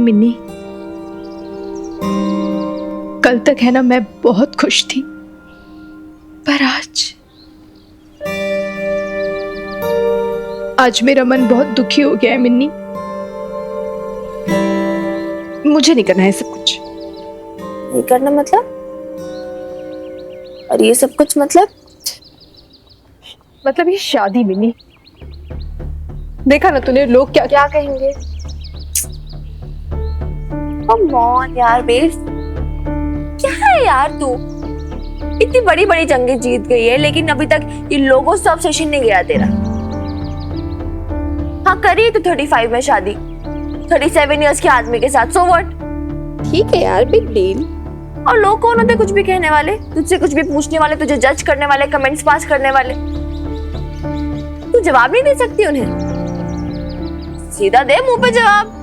मिन्नी, कल तक है ना मैं बहुत खुश थी, पर आज मेरा मन बहुत दुखी हो गया है मिन्नी। मुझे नहीं करना है सब कुछ। नहीं करना मतलब? और ये सब कुछ मतलब ये शादी मिन्नी। देखा ना तूने लोग क्या क्या कहेंगे। कम ऑन यार बेब, क्या है यार तू? इतनी बड़ी बड़ी जंगें जीत गई है लेकिन अभी तक ये लोगों से ऑब्सेशन नहीं गया तेरा। हाँ करी तो 35 में शादी 37 इयर्स के आदमी के साथ, सो व्हाट? ठीक है यार, बिग डील। और लोग कौन होते कुछ भी कहने वाले, तुझसे कुछ भी पूछने वाले, तुझे जज करने वाले, कमेंट्स पास करने वाले? तू जवाब नहीं दे सकती उन्हें? सीधा दे मुंह पे जवाब।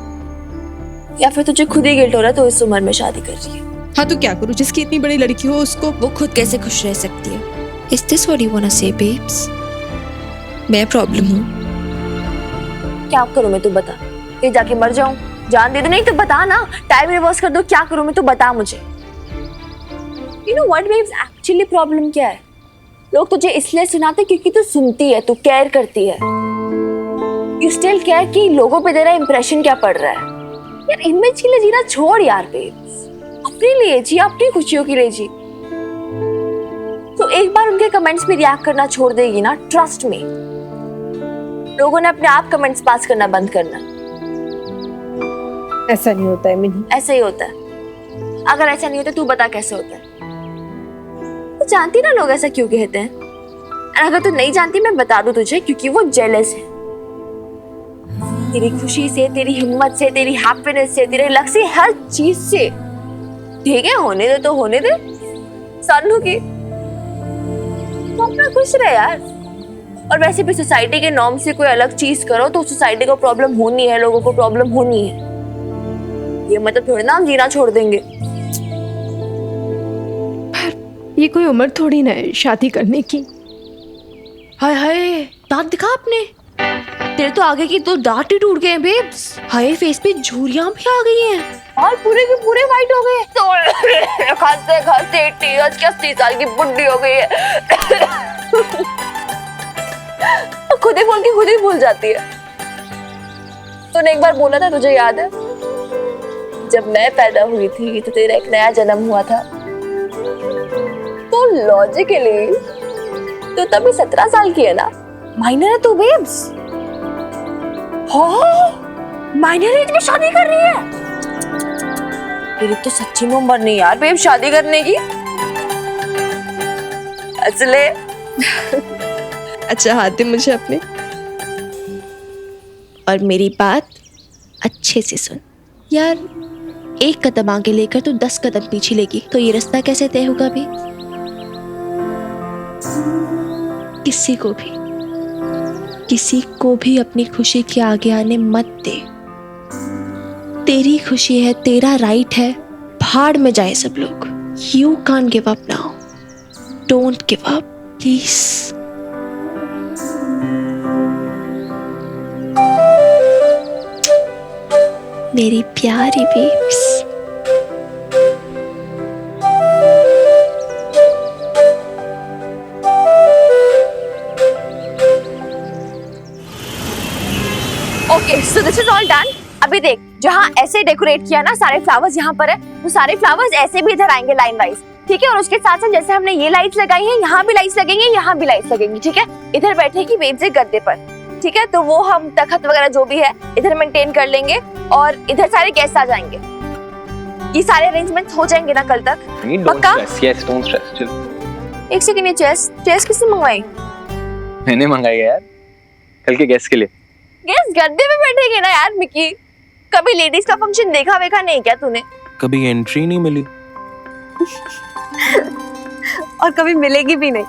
या फिर तुझे खुद ही गिल्ट हो रहा है तो इस उम्र में शादी कर रही है? हाँ तो क्या करूं, जिसकी इतनी बड़ी लड़की हो उसको वो खुद कैसे खुश रह सकती है? Is this what you wanna say, babes? मैं प्रॉब्लम हूँ? क्या करूँ मैं, तू बता। ये जाके मर जाऊं, जान दे दो? नहीं तो बता ना, टाइम रिवर्स कर दो, क्या करूँ मैं, तू बता मुझे। You know what, babes? Actually problem क्या है? लोग तुझे इसलिए सुनाते क्योंकि तू सुनती है, तू केयर करती है। You still care कि लोगों पे तेरा इंप्रेशन क्या पड़ रहा है। यार इमेज के लिए जीना छोड़ यार babes, अपने लिए जी, अपनी खुशियों के लिए जी। तो एक बार उनके कमेंट्स में रिएक्ट करना छोड़ देगी ना, ट्रस्ट मी, लोगों ने अपने आप कमेंट्स पास करना बंद करना। ऐसा नहीं होता है मिन्नी। ऐसे ही होता है। अगर ऐसा नहीं होता तू बता कैसे होता है? तू जानती ना लोग ऐसा क्यों कहते हैं? और अगर तू नहीं जानती मैं बता दूं तुझे, क्योंकि वो जेलस है तेरी खुशी से, तेरी हिम्मत से, तेरी हैप्पीनेस से, तेरे लक से, हर चीज से। ठीक है, होने दे तो होने दे, सानू की तो अपना खुश रहे यार। और वैसे भी सोसाइटी के नॉर्म से कोई अलग चीज करो तो सोसाइटी को प्रॉब्लम होनी है, लोगों को प्रॉब्लम होनी है। ये मतलब थोड़ी ना हम जीना छोड़ देंगे। ये कोई उम्र थोड़ी ना है शादी करने की। हाय हाय, दांत दिखा अपने। तेरे तो आगे की दो दांत ही टूट गए हैं बेब्स। हाय, फेस पे झुर्रियां भी आ गई हैं और पूरे के पूरे वाइट हो गए। तो खाते खाते 80 साल की बुढ़ी हो गई है। खुद ही भूल जाती है। तूने एक बार बोला था, तुझे याद है, जब मैं पैदा हुई थी तो तेरा एक नया जन्म हुआ था। तो लॉजिकली तो तभी 17 साल की है ना, माइनर है तू बेब्स। माइनर एज में शादी कर रही है? तेरी तो सच्ची में उम्र नहीं यार बेब शादी करने की। असले अच्छा हाथ दे मुझे अपने। और मेरी बात अच्छे से सुन यार, एक कदम आगे लेकर तू 10 कदम पीछे लेगी तो ये रास्ता कैसे तय होगा भी? किसी को भी अपनी खुशी के आगे आने मत दे। तेरी खुशी है, तेरा राइट है, भाड़ में जाए सब लोग। You can't give up now. Don't give up, please. मेरी प्यारी babes. Okay, so this is all done. अभी देख, जहाँ ऐसे डेकोरेट किया ना, सारे फ्लावर्स यहाँ पर है, वो सारे फ्लावर्स ऐसे भी इधर आएंगे लाइन वाइज, ठीक है? और उसके साथ साथ जैसे हमने ये लाइट्स लगाई हैं, यहाँ भी लाइट्स लगेंगे, यहाँ भी लाइट्स लगेंगी, ठीक है? इधर बैठेगी बेब्स एक गद्दे पर, ठीक है? तो वो हम तखत वगैरह जो भी है इधर मेंटेन कर लेंगे और इधर सारे गेस्ट आ जाएंगे। ये सारे अरेंजमेंट्स हो जाएंगे ना कल तक? पक्का? Yes, don't stress, chill. एक सेकंड, ये चेस किसने मंगवाई? मैंने मंगाई है यार, कल के गेस्ट के लिए। गेस्ट गद्दे में बैठेंगे ना यार मिकी। कभी लेडीज का फंक्शन देखा वेखा नहीं क्या तूने? कभी एंट्री नहीं मिली और कभी मिलेगी भी नहीं।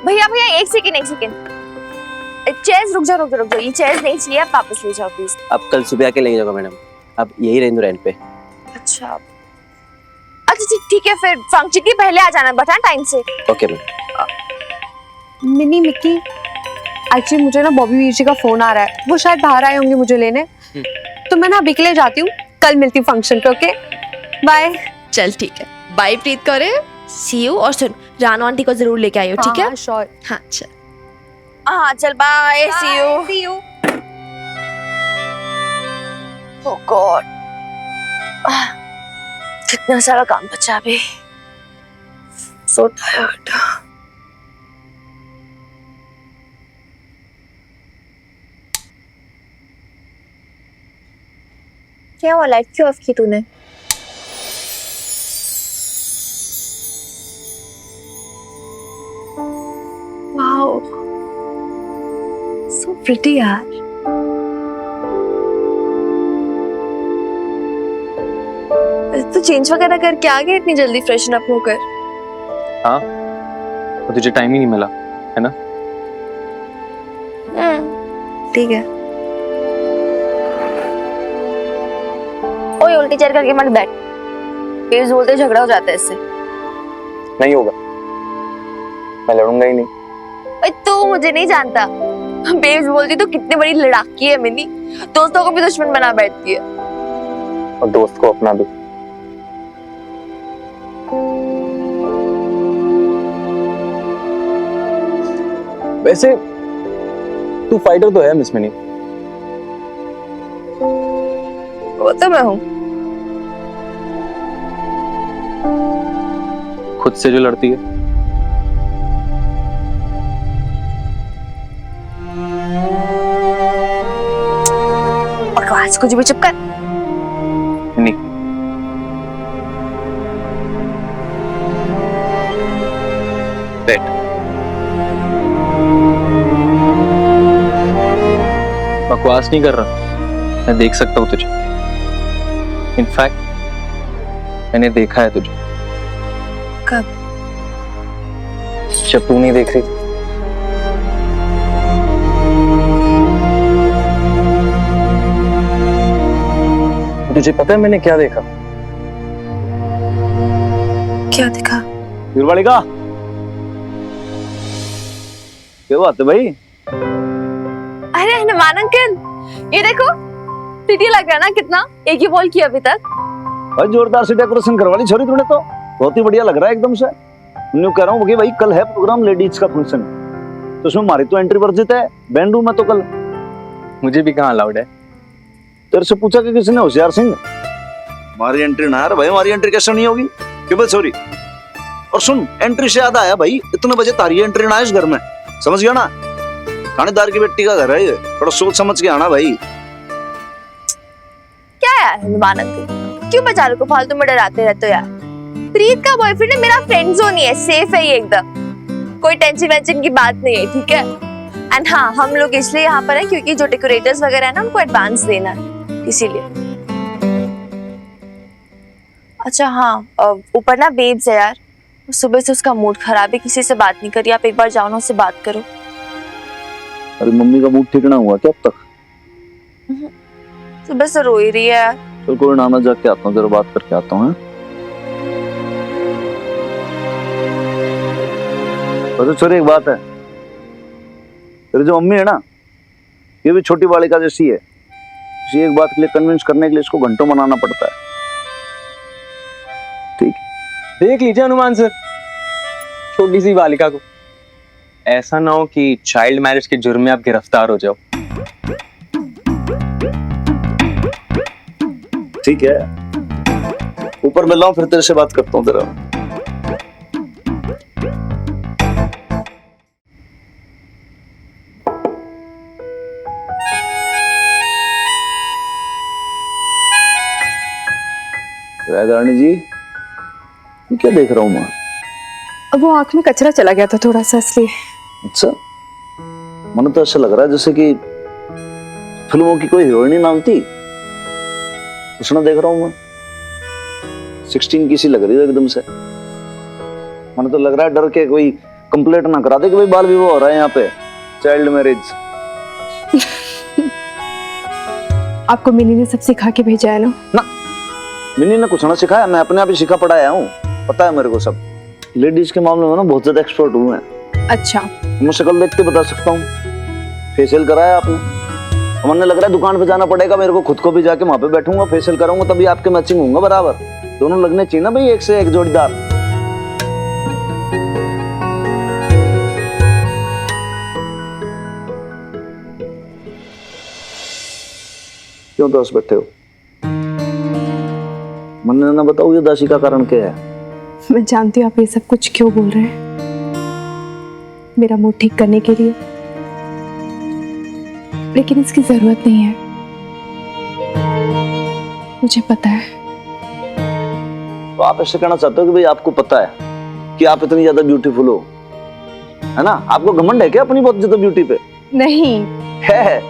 भैया एक सेकंड। चेयर्स रुक जाओ, ये चेयर्स नहीं चाहिए, आप वापस ले जाओ प्लीज। अब कल सुबह आके ले जाओगे मैडम, अब यही रहने दो रेंट पे। अच्छा ठीक है, फिर फंक्शन के पहले आ जाना, बता टाइम से। Okay ma'am. Mini Mickey, actually मुझे ना बॉबी वीर जी का फोन आ रहा है, वो शायद बाहर आए होंगे मुझे लेने, तो मैं ना अभी के लिए जाती हूँ, कल मिलती हूँ फंक्शन पे। Okay bye. चल ठीक है, bye Preet Kaure. C you. और सुन, रानू आंटी को जरूर लेके आइयो, ठीक है? श्योर। हाँ चल। हाँ चल, bye, see you. See you. Oh god, कितना सारा काम बचा अभी। So tired. क्या हुआ, लाइट क्यों ऑफ की तूने? वाओ, सो प्रिटी यार। तो चेंज वगैरह करके आ गए इतनी जल्दी फ्रेशन अप होकर? हाँ, तो तुझे टाइम ही नहीं मिला है ना? ठीक है। ओए उल्टी चेयर करके मत बैठ, बेब्स बोलते झगड़ा हो जाता है इससे। नहीं होगा, मैं लड़ूंगा ही नहीं। ओए तू मुझे नहीं जानता, बेब्स बोलती तो कितनी बड़ी लड़ाकी है मिनी, दोस्तों को भी दुश्मन बना बैठती है। और दोस्त को अपना भी। वैसे तू फाइटर तो है मिस मिनी। वो तो मैं हूँ। खुद से जो लड़ती है। बकवास, कुछ भी चुप कर। नहीं, बैठ। बकवास नहीं कर रहा, मैं देख सकता हूँ तुझे। इनफैक्ट मैंने देखा है तुझे। कब? जब तू नहीं देख रही। तुझे पता है मैंने क्या देखा? क्या दिखा? वीरवाड़ी का क्या बात है भाई? अरे हनुमान अंकल, ये देखो, सिटी लग रहा है ना कितना, एक ही बॉल किया अभी तक। भाई जोरदार से डेकोरेशन करवा ली छोरी तूने तो, बहुत ही बढ़िया लग रहा है एकदम से। मैं कह रहा हूँ कि भाई कल है प्रोग्राम लेडीज का फंक्शन, तो उसमें हमारी तो एंट्री वर्जित है, बैंड हूं मैं तो कल। मुझे भी कहाँ अलाउड है? तेरे से पूछा कि किसने? होशियार सिंह। हमारी एंट्री ना यार भाई, हमारी एंट्री कैसे नहीं होगी? केवल सॉरी। और सुन, एंट्री से याद आया भाई, इतने बजे तारी एंट्री ना इस घर में, समझ गया ना? थानेदार की बेटी का घर है ये, थोड़ा सोच समझ के आना भाई। क्या यार हनुमान अंकल, क्यों बेचारे को फालतू में डराते रहते हो यार? प्रीत का बॉयफ्रेंड है, मेरा फ्रेंड जोन ही है, सेफ है ये एकदम, कोई टेंशन वेंशन की बात नहीं है, ठीक है? एंड हाँ, हम लोग इसलिए यहाँ पर है क्योंकि जो डेकोरेटर्स वगैरह है ना, उनको एडवांस देना है, इसीलिए। अच्छा हाँ, ऊपर ना बेब्स है यार, सुबह से उसका मूड खराब है, किसी से बात नहीं करी, आप एक बार जाओ ना, उससे बात करो। अरे मम्मी का मूड ठीक ना हुआ क्या अब तक? सुबह से रो ही रही है यार। तो कोई ना, मैं जाके आता हूँ, जरा बात करके आता हूँ। वैसे छोरी एक बात है, तेरी जो मम्मी है ना, ये भी छोटी बालिका जैसी है। किसी एक बात के लिए कन्विंस करने के लिए इसको घंटों मनाना पड़ता है। ठीक, देख लीजिए हनुमान सर, छोटी सी बालिका को। ऐसा ना हो कि चाइल्ड मैरिज के जुर्म में आप गिरफ्तार हो जाओ। ठीक है, ऊपर मिल रहा हूँ, फिर तेरे से बात करता हूँ जरा। रानी जी, ये क्या देख रहा हूँ मैं? अब वो आंख में कचरा चला गया था थोड़ा सा, इसलिए। अच्छा, मन तो ऐसा लग रहा है जैसे कि फिल्मों की कोई हीरोइन नाम थी, उसने देख रहा हूँ मैं। 16 की सी लग रही है एकदम से। मन तो लग रहा है डर के कोई कंप्लेंट ना करा दे कि भाई बाल विवाह हो रहा है यहाँ पे, चाइल्ड मैरिज। आपको मिनी ने सब सिखा के भेजा है ना? मिनी ने कुछ ना सिखाया, मैं अपने आप ही सीखा पढ़ाया हूँ, पता है मेरे को सब। लेडीज के मामले में ना बहुत ज्यादा एक्सपर्ट हूँ मैं। अच्छा, मैं शक्ल देख के बता सकता हूँ। फेशियल कराया आपने? हमने लग रहा है दुकान पे जाना पड़ेगा मेरे को, खुद को भी जाके वहां पे बैठूंगा, फेशियल करूंगा, तभी आपके मैचिंग होंगे बराबर। दोनों लगने चाहिए ना भाई, एक से एक जोड़ीदार। क्यों उदास बैठे हो? मन ना बताओ ये उदासी का कारण क्या है? मैं जानती हूँ आप ये सब कुछ क्यों बोल रहे हैं, मेरा मूड ठीक करने के लिए, लेकिन इसकी जरूरत नहीं है। मुझे पता है। तो आप ऐसे कहना चाहते हो कि भाई आपको पता है कि आप इतनी ज्यादा ब्यूटीफुल हो, है ना? आपको घमंड है क्या अपनी बहुत ज्यादा ब्यूटी पे? नहीं है।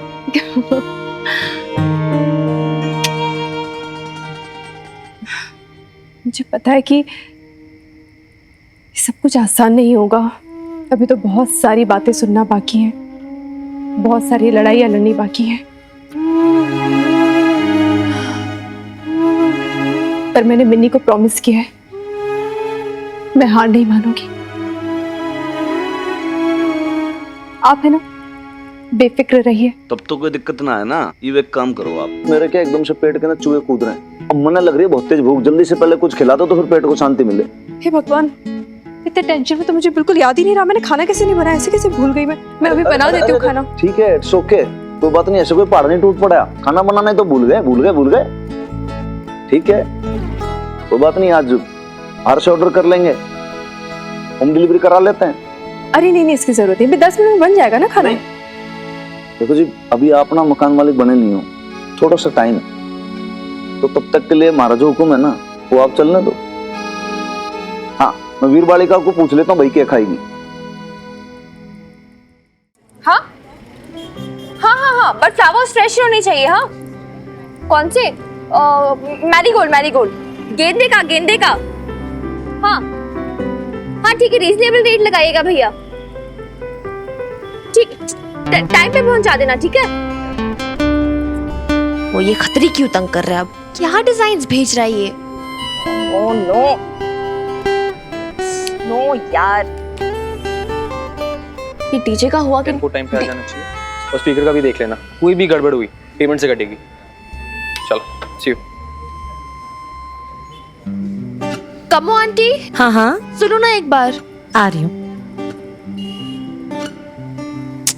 मुझे पता है कि ये सब कुछ आसान नहीं होगा। अभी तो बहुत सारी बातें सुनना बाकी है, बहुत सारी लड़ाइयाँ लड़नी बाकी है, पर मैंने मिन्नी को प्रॉमिस किया है, मैं हार नहीं मानूंगी। आप है ना, बेफिक्र रहिए। तब तो कोई दिक्कत ना है ना। ये एक काम करो आप, मेरे क्या एकदम से पेट के ना चूहे कूद रहे हैं, अब मन लग रही है बहुत तेज भूख, जल्दी से पहले कुछ खिला दो तो फिर पेट को शांति मिले। हे भगवान, इतने टेंशन में तो मुझे बिल्कुल याद ही नहीं रहा मैंने खाना कैसे नहीं बनाया, ऐसे कैसे भूल गई मैं अभी बना देती हूँ खाना। ठीक है, इट्स ओके, कोई बात नहीं, ऐसे कोई पहाड़ नहीं टूट पड़ा, खाना बनाना है तो भूल गए। ठीक है, कोई बात नहीं, आज बाहर से ऑर्डर कर लेंगे, होम डिलीवरी करा लेते हैं। अरे नहीं, इसकी जरूरत नहीं, 10 मिनट में बन जाएगा ना खाना। देखो जी, अभी आप ना मकान मालिक बने नहीं हो, थोड़ा सा टाइम, तो तब तक के लिए हमारा जो हुक्म है ना वो आप चलने दो। हाँ, मैं वीर बालिका को पूछ लेता हूँ भाई क्या खाएगी। हाँ हाँ हाँ हाँ, बट फ्लावर्स फ्रेश होने चाहिए। हाँ, कौन से? मैरीगोल्ड, गेंदे का। हाँ हाँ ठीक है, रीजनेबल रेट लगाइएगा भैया। ठीक, टाइम पे पहुंचा देना, ठीक है? वो ये खतरी क्यों तंग कर रहा है? अब क्या डिजाइन्स भेज रहा है ये? नो यार, ये डीजे का हुआ कि इनको टाइम पे आ जाना चाहिए, और स्पीकर का भी देख लेना, कोई भी गड़बड़ हुई पेमेंट से कटेगी। चलो, सी यू। कमो आंटी, हाँ हाँ, सुनो ना एक बार। आ रही हूँ।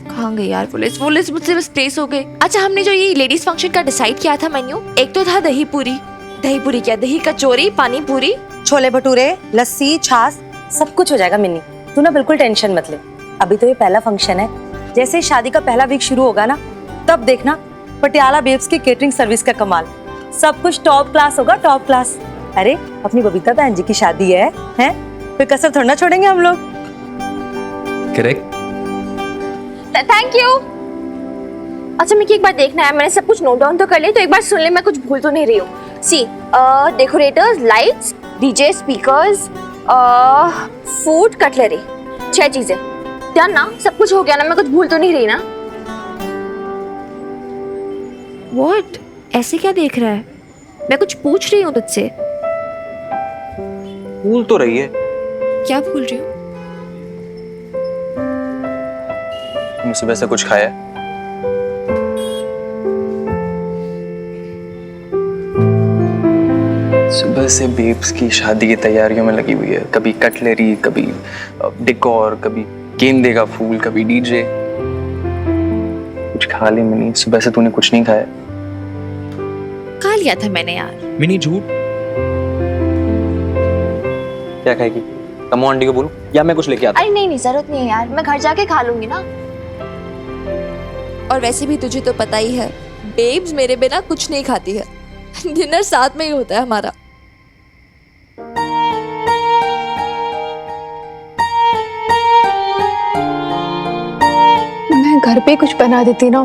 कहाँ गई यार पुलिस मुझसे बस प्लेस हो गए। अच्छा, हमने जो ये लेडीज फंक्शन का डिसाइड किया था मेन्यू, एक तो था दही पूरी क्या, दही कचौरी, पानी पूरी, छोले भटूरे, लस्सी, छाछ, सब कुछ हो जाएगा मिन्नी, तू ना बिल्कुल टेंशन मत ले। अभी तो ये पहला फंक्शन है, जैसे ही शादी का पहला वीक शुरू होगा ना, तब देखना पटियाला बेब्स की केटरिंग सर्विस का कमाल, सब कुछ टॉप क्लास होगा, टॉप क्लास। अरे अपनी बबीता बहन जी की शादी है, कोई कसर थोड़ा ना छोड़ेंगे हम लोग। करेक्ट। Thank you. अच्छा, मैं एक बार देखना है, मैंने सब कुछ नोट डाउन तो कर लिया, तो एक बार सुन ले, मैं कुछ भूल तो नहीं रही हूँ। See, decorators, lights, DJ, speakers, food, cutlery, 6 चीजें डन ना? सब कुछ हो गया ना? मैं कुछ भूल तो नहीं रही ना? व्हाट? ऐसे क्या देख रहा है? मैं कुछ पूछ रही हूँ तुझसे। भूल तो रही है। क्या भूल रही हूँ? तुमने सुबह से कुछ खाया है? सुबह से बेब्स की शादी की तैयारियों में लगी हुई है, कभी कटलरी, कभी डेकोर, कभी गेंदे का फूल, कभी डीजे। कुछ खा ली मिनी, सुबह से तूने कुछ नहीं खाया? खा लिया था मैंने यार। मिनी झूठ। क्या खाएगी? कमो आंटी को बोलूं या मैं कुछ लेके आता? अरे नहीं, जरूरत नहीं है यार, मैं घर जाके खा लूंगी ना। और वैसे भी तुझे तो पता ही है, बेब्स मेरे बिना कुछ नहीं खाती है। डिनर साथ में ही होता है हमारा। मैं घर पे कुछ बना देती ना,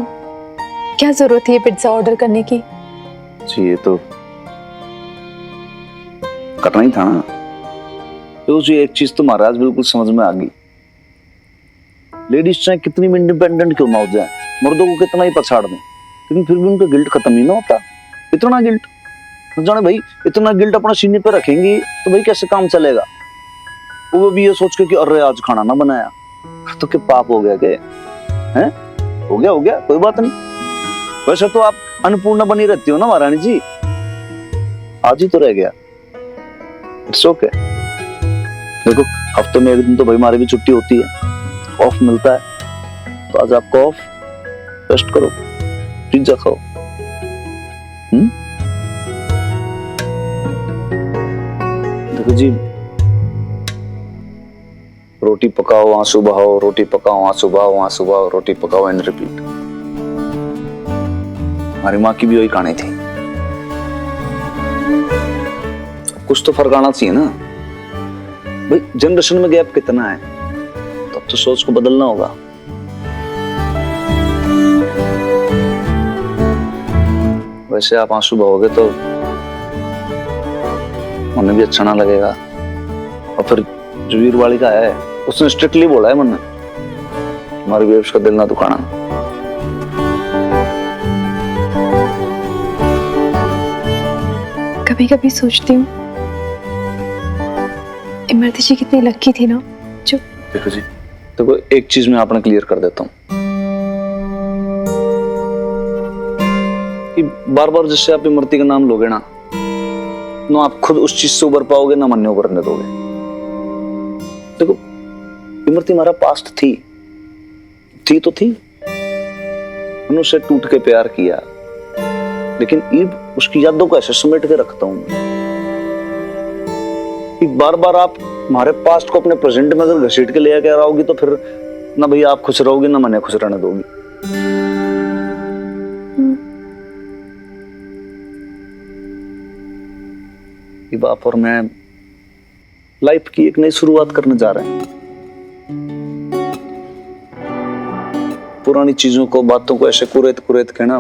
क्या जरूरत है पिज्जा ऑर्डर करने की? जी, ये तो करना ही था ना। तो जी एक चीज तो महाराज बिल्कुल समझ में आ गई, लेडीज चाहे कितनी भी इंडिपेंडेंट क्यों ना हो जाए, मर्दों को कितना ही पछाड़ दें, लेकिन फिर भी उनका गिल्ट खत्म ही ना होता। इतना गिल्ट जाने भाई, इतना गिल्ट अपना सीने पे रखेंगी तो भाई कैसे काम चलेगा? वो भी ये सोच के कि अरे आज खाना ना बनाया तो क्या पाप हो गया? के हैं? हो गया कोई बात नहीं, वैसे तो आप अन्नपूर्णा बनी रहती हो ना महारानी जी, आज ही तो रह गया। It's okay. देखो हफ्ते में एक दिन तो भाई हमारी भी छुट्टी होती है, ऑफ मिलता है, तो आज आपको ऑफ, रेस्ट करो, पिज्जा खाओ। देखो जी, रोटी पकाओ आंसू बहाओ, रोटी पकाओ आंसू बहाओ, आंसू बहाओ रोटी पकाओ एंड रिपीट। हमारी माँ की भी वही कहानी थी। कुछ तो फर्क आना चाहिए ना भाई, जनरेशन में गैप कितना है, तब तो सोच को बदलना होगा। वैसे आप आंसू बहाओगे तो उन्हें भी अच्छा ना लगेगा। और फिर जो वीर वाली का है उसने स्ट्रिक्टली बोला है मन ने, हमारी बेब्स का दिल ना दुखाना। कभी कभी सोचती हूँ इमरती जी कितनी लकी थी ना जो। देखो जी, देखो एक चीज मैं आपने क्लियर कर देता हूँ कि बार बार जैसे आप इमरती का नाम लोगे ना आप खुद उस चीज से उबर पाओगे ना मन उबरने दोगे। देखो इमरती हमारा पास्ट थी तो थी, मैंने उससे टूट के प्यार किया, लेकिन ईब उसकी यादों को ऐसे समेट के रखता हूं कि बार बार आप हमारे पास्ट को अपने प्रेजेंट में अगर घसीट के ले आके आओगी तो फिर ना भैया आप खुश रहोगी ना मैंने खुश रहने दोगी। ईब आप और मैं लाइफ की एक नई शुरुआत करने जा रहे हैं। पुरानी चीजों को बातों को ऐसे कुरेद कुरेद के ना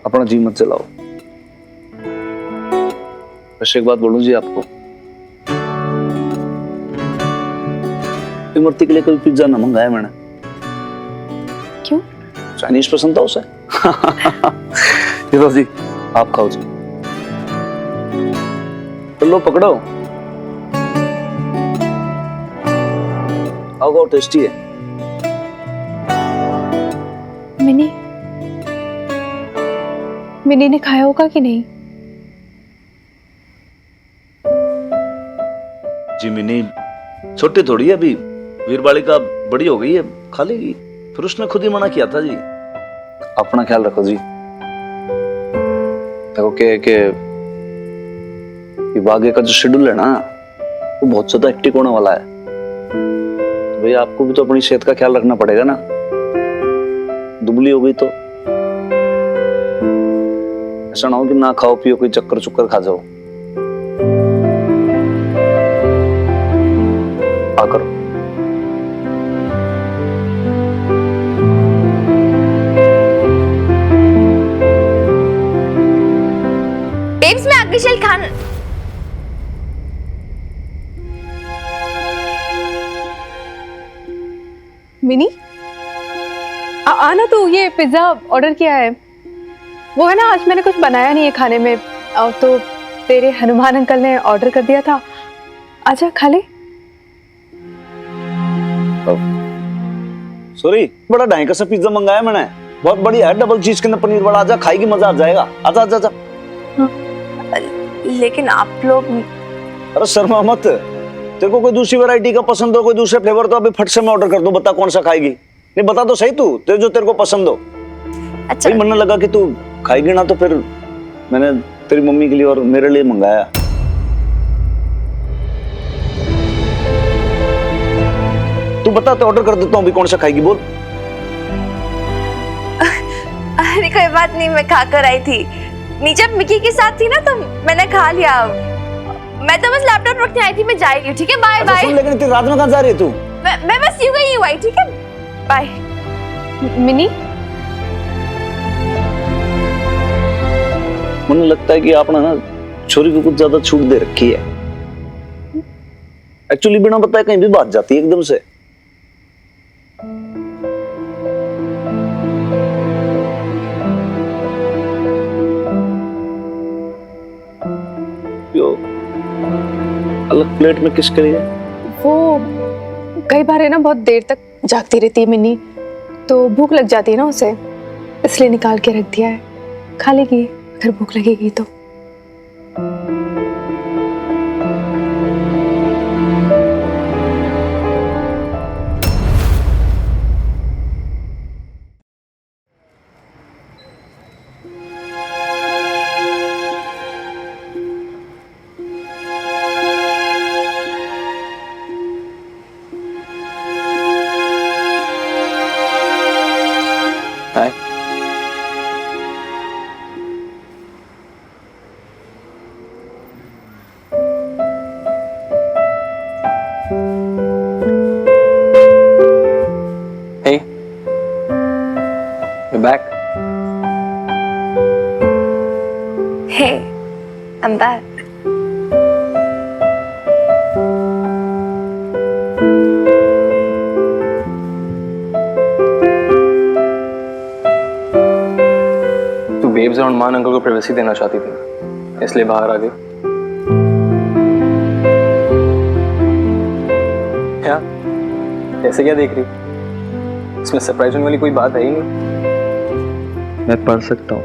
अपना जी मत जलाओ। वैसे एक बात बोलूं जी आपको, इमरती के लिए कभी पिज्जा ना मंगाया मैंने। क्यों? चाइनीज पसंद था उसे। ये लो जी, आप खाओ जी, तो लो पकड़ो, आओ टेस्टी है। मिनी ने खाया होगा कि नहीं? जी मिनी छोटी थोड़ी है अभी, वीर बालिका बड़ी हो गई है, खा लेगी। फिर उसने खुद ही मना किया था जी। अपना ख्याल रखो जी। देखो कि आगे का जो शेड्यूल है ना वो बहुत ज्यादा हेक्टिक होने वाला है, तो भैया आपको भी तो अपनी सेहत का ख्याल रखना पड़ेगा ना। दुबली हो गई तो ऐसा ना हो कि ना खाओ पियो कोई चक्कर चुक्कर खा जाओ। आ करो। बेब्स मैं आगे चल खान। मिनी आना, तो ये पिज्जा ऑर्डर किया है। वो है ना, आज मैंने कुछ बनाया नहीं है खाने में, और तो तेरे हनुमान अंकल ने ऑर्डर कर दिया था। आजा खा ले। सॉरी, बड़ा ढाई सा पिज्जा मंगाया मैंने, बहुत बढ़िया है, डबल चीज के अंदर पनीर वाला। आजा खाएगी, मजा आ जाएगा। आजा आजा आजा। लेकिन आप लोग, अरे शर्मा मत, तेरे को कोई दूसरी वैरायटी का पसंद हो, कोई दूसरे फ्लेवर, तो अभी फट से मैं ऑर्डर कर दूं। बता कौन सा खाएगी? नहीं बता तो सही तू, जो तेरे को पसंद हो। अच्छा मन लगा कि तू खाएगी ना, तो फिर मैंने तेरी मम्मी के लिए और मेरे लिए मंगाया। तू बता तो ऑर्डर कर देता हूँ, अभी कौन सा खाएगी बोल। अरे कोई बात नहीं, मैं खा कर आई थी। नीचे मिकी के साथ थी ना तो मैंने खा लिया। मैं तो बस लैपटॉप रखने आई थी, मैं जा रही हूँ। ठीक है, बाय बाय। सुन, लेकिन इतनी रात में कहाँ जा रही है तू? मैं बस यूं गई हूँ आई। ठीक है, बाय। मिनी, मुझे लगता है कि आपने ना छोरी को कुछ ज्यादा छूट दे रखी है। एक्चुअली बिना बताए कहीं भी बात जाती है एकदम से। यो अलग प्लेट में किसके लिए? वो कई बार है ना बहुत देर तक जागती रहती है मिनी, तो भूख लग जाती है ना उसे, इसलिए निकाल के रख दिया है, खा लेगी अगर भूख लगेगी तो। हाय। Hey, you're back. Hey, I'm back. तू बेब्स और मान अंकल को प्राइवेसी देना चाहती थी, इसलिए बाहर आ गई। क्या? ऐसे क्या देख रही? इसमें सरप्राइज होने वाली कोई बात है ही नहीं। मैं पढ़ सकता हूँ।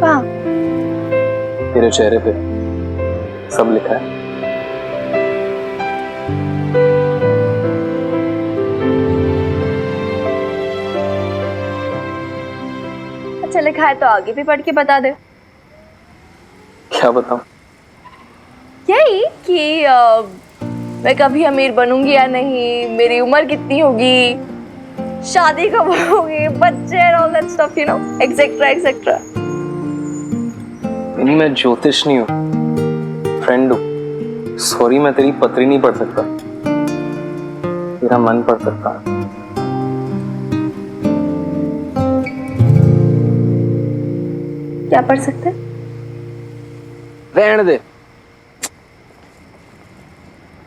वाह, तेरे चेहरे पे सब लिखा है। अच्छा लिखा है तो आगे भी पढ़ के बता दे। क्या बताऊं? यही कि मैं कभी अमीर बनूंगी या नहीं, मेरी उम्र कितनी होगी, शादी कब होगी, बच्चे and all that stuff, you know, etcetera etcetera. नहीं, मैं ज्योतिष नहीं हूँ, फ्रेंड हूँ। सॉरी, मैं तेरी पत्री नहीं पढ़ सकता, तेरा मन पढ़ सकता है। क्या पढ़ सकते? रहने दे।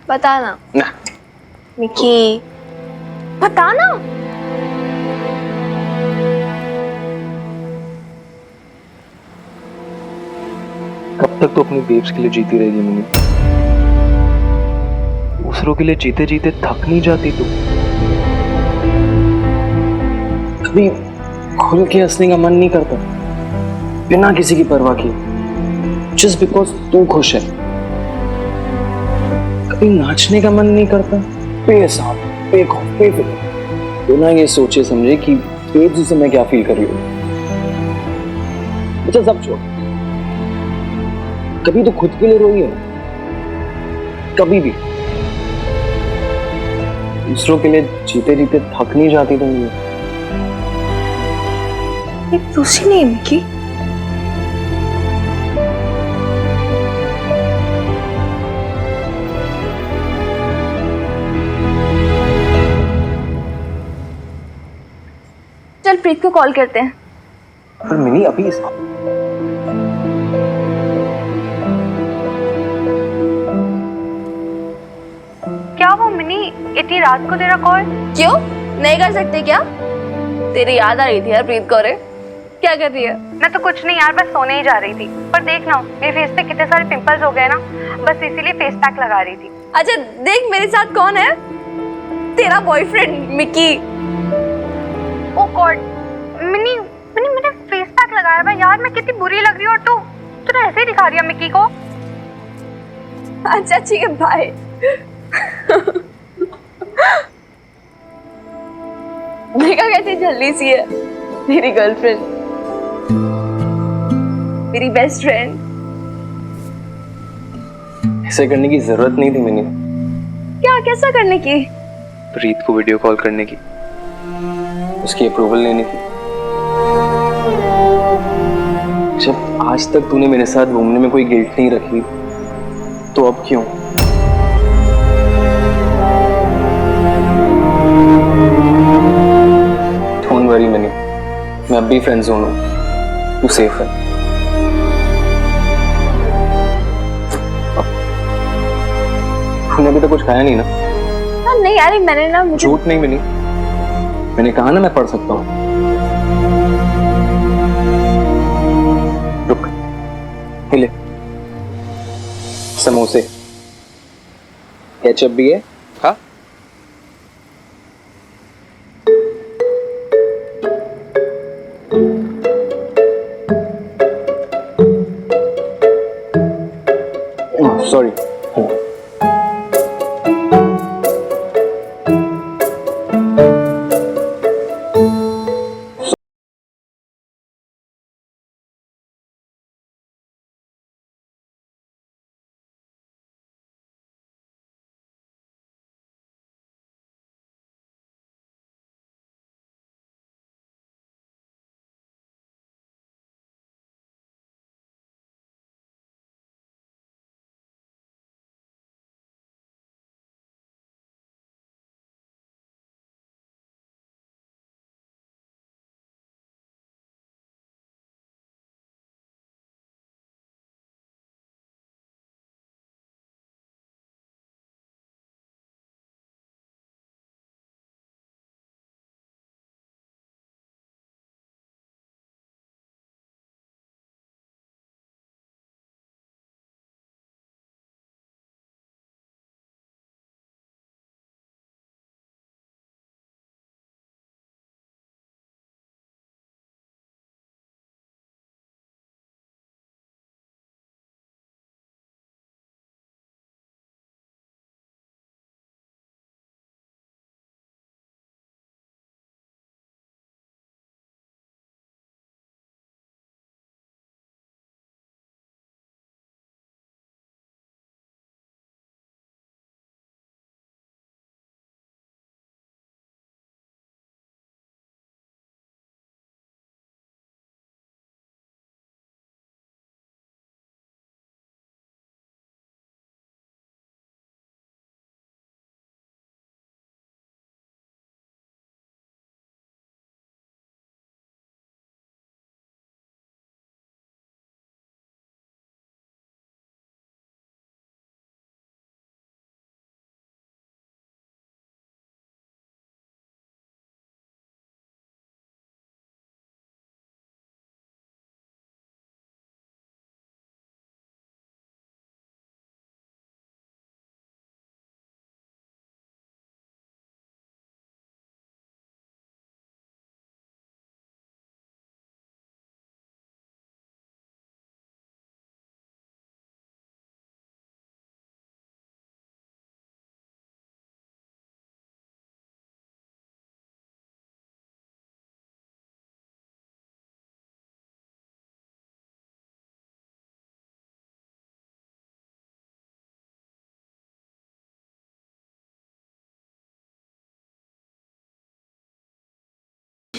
बताना ना, मिकी, बताना। कब तक तो अपनी बेब्स के लिए जीती रहेगी मम्मी? दूसरों के लिए जीते जीते थक नहीं जाती तू? कभी खुल के हंसने का मन नहीं करता बिना किसी की परवाह किए, जस्ट बिकॉज तू खुश है? कभी नाचने का मन नहीं करता बेहिसाब, बेखौफ, बेफिक्र, बिना ये सोचे समझे कि बेब्स से मैं क्या फील कर रही हूँ? अच्छा सब छोड़, कभी तो खुद के लिए रोई है? कभी भी? दूसरों के लिए जीते जीते थक नहीं जाती तुम? एक दूसरी नहीं मिकी। चल प्रीत को कॉल करते हैं। पर मिनी अभी क्या वो मिनी, इतनी रात को तेरा कॉल? क्यों नहीं कर सकते क्या? तेरी याद आ रही थी यार प्रीत को। रे क्या कर रही है? मैं तो कुछ नहीं यार, बस सोने ही जा रही थी। पर देख ना, मेरे फेस पे कितने सारे पिंपल्स हो गए ना, बस इसीलिए फेस पैक लगा रही थी। अच्छा देख मेरे साथ कौन है, तेरा बॉयफ्रेंड मिकी। ओ गॉड, मिनी मिनी मैंने फेस पैक लगाया हुआ यार, मैं कितनी बुरी लग रही हूँ। और तू तो ऐसे ही दिखा रही है मिकी को। अच्छा ठीक है बाय। देखा कैसे जल्दी सी है मेरी गर्लफ्रेंड, मेरी बेस्ट फ्रेंड। ऐसे करने की जरूरत नहीं थी मिनी। क्या कैसा करने की? प्रीत को वीडियो कॉल करने की, उसकी अप्रूवल लेने की। जब आज तक तूने मेरे साथ घूमने में कोई गिल्ट नहीं रखी, तो अब क्यों? डोंट वरी मिनी, मैं अब भी फ्रेंड जोन हूँ, तू सेफ है। तूने अभी तक कुछ खाया नहीं ना? हाँ नहीं यार, मैंने ना मुझे झूठ नहीं मिनी, मैंने कहा ना मैं पढ़ सकता हूँ। रुक, हिले। समोसे, केचप भी है? हाँ,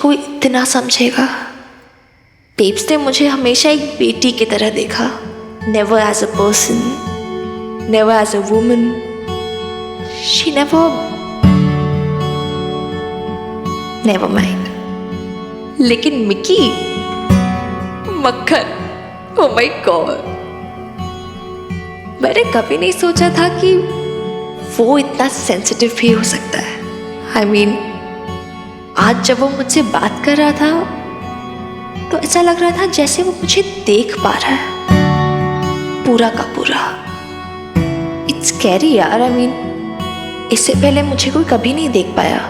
कोई इतना समझेगा। बेब्स ने मुझे हमेशा एक बेटी की तरह देखा, never as a person, never as a woman. She never mind. लेकिन मिकी, मक्खन, ओ माय गॉड, मैंने कभी नहीं सोचा था कि वो इतना सेंसिटिव भी हो सकता है। I mean, आज जब वो मुझसे बात कर रहा था तो ऐसा लग रहा था जैसे वो मुझे देख पा रहा है पूरा का पूरा। इट्स स्कैरी यार। I mean, इससे पहले मुझे कोई कभी नहीं देख पाया।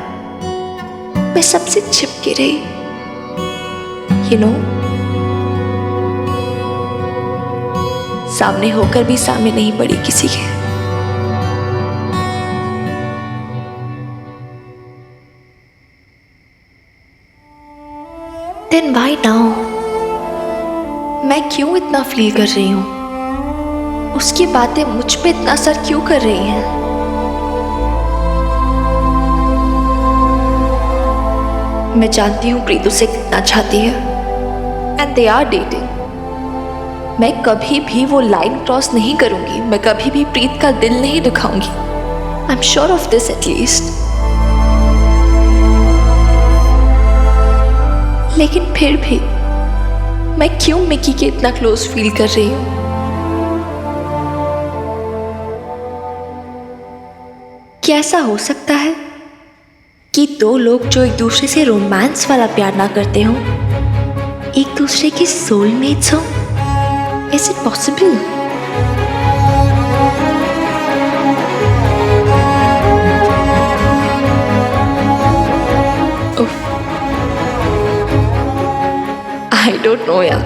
मैं सबसे चिपके रही, you know? सामने होकर भी सामने नहीं पड़ी किसी के। Then why now? मैं क्यों इतना फील कर रही हूँ? उसकी बातें मुझ पे इतना असर क्यों कर रही हैं? मैं जानती हूँ प्रीत उसे कितना चाहती है, and they are dating. मैं कभी भी वो लाइन क्रॉस नहीं करूंगी। मैं कभी भी प्रीत का दिल नहीं दुखाऊंगी। I am sure of this at least. लेकिन फिर भी मैं क्यों मिकी के इतना क्लोज फील कर रही हूँ? क्या ऐसा हो सकता है कि दो लोग जो एक दूसरे से रोमांस वाला प्यार ना करते हों, एक दूसरे के सोलमेट्स हों? Is it possible? I don't know यार,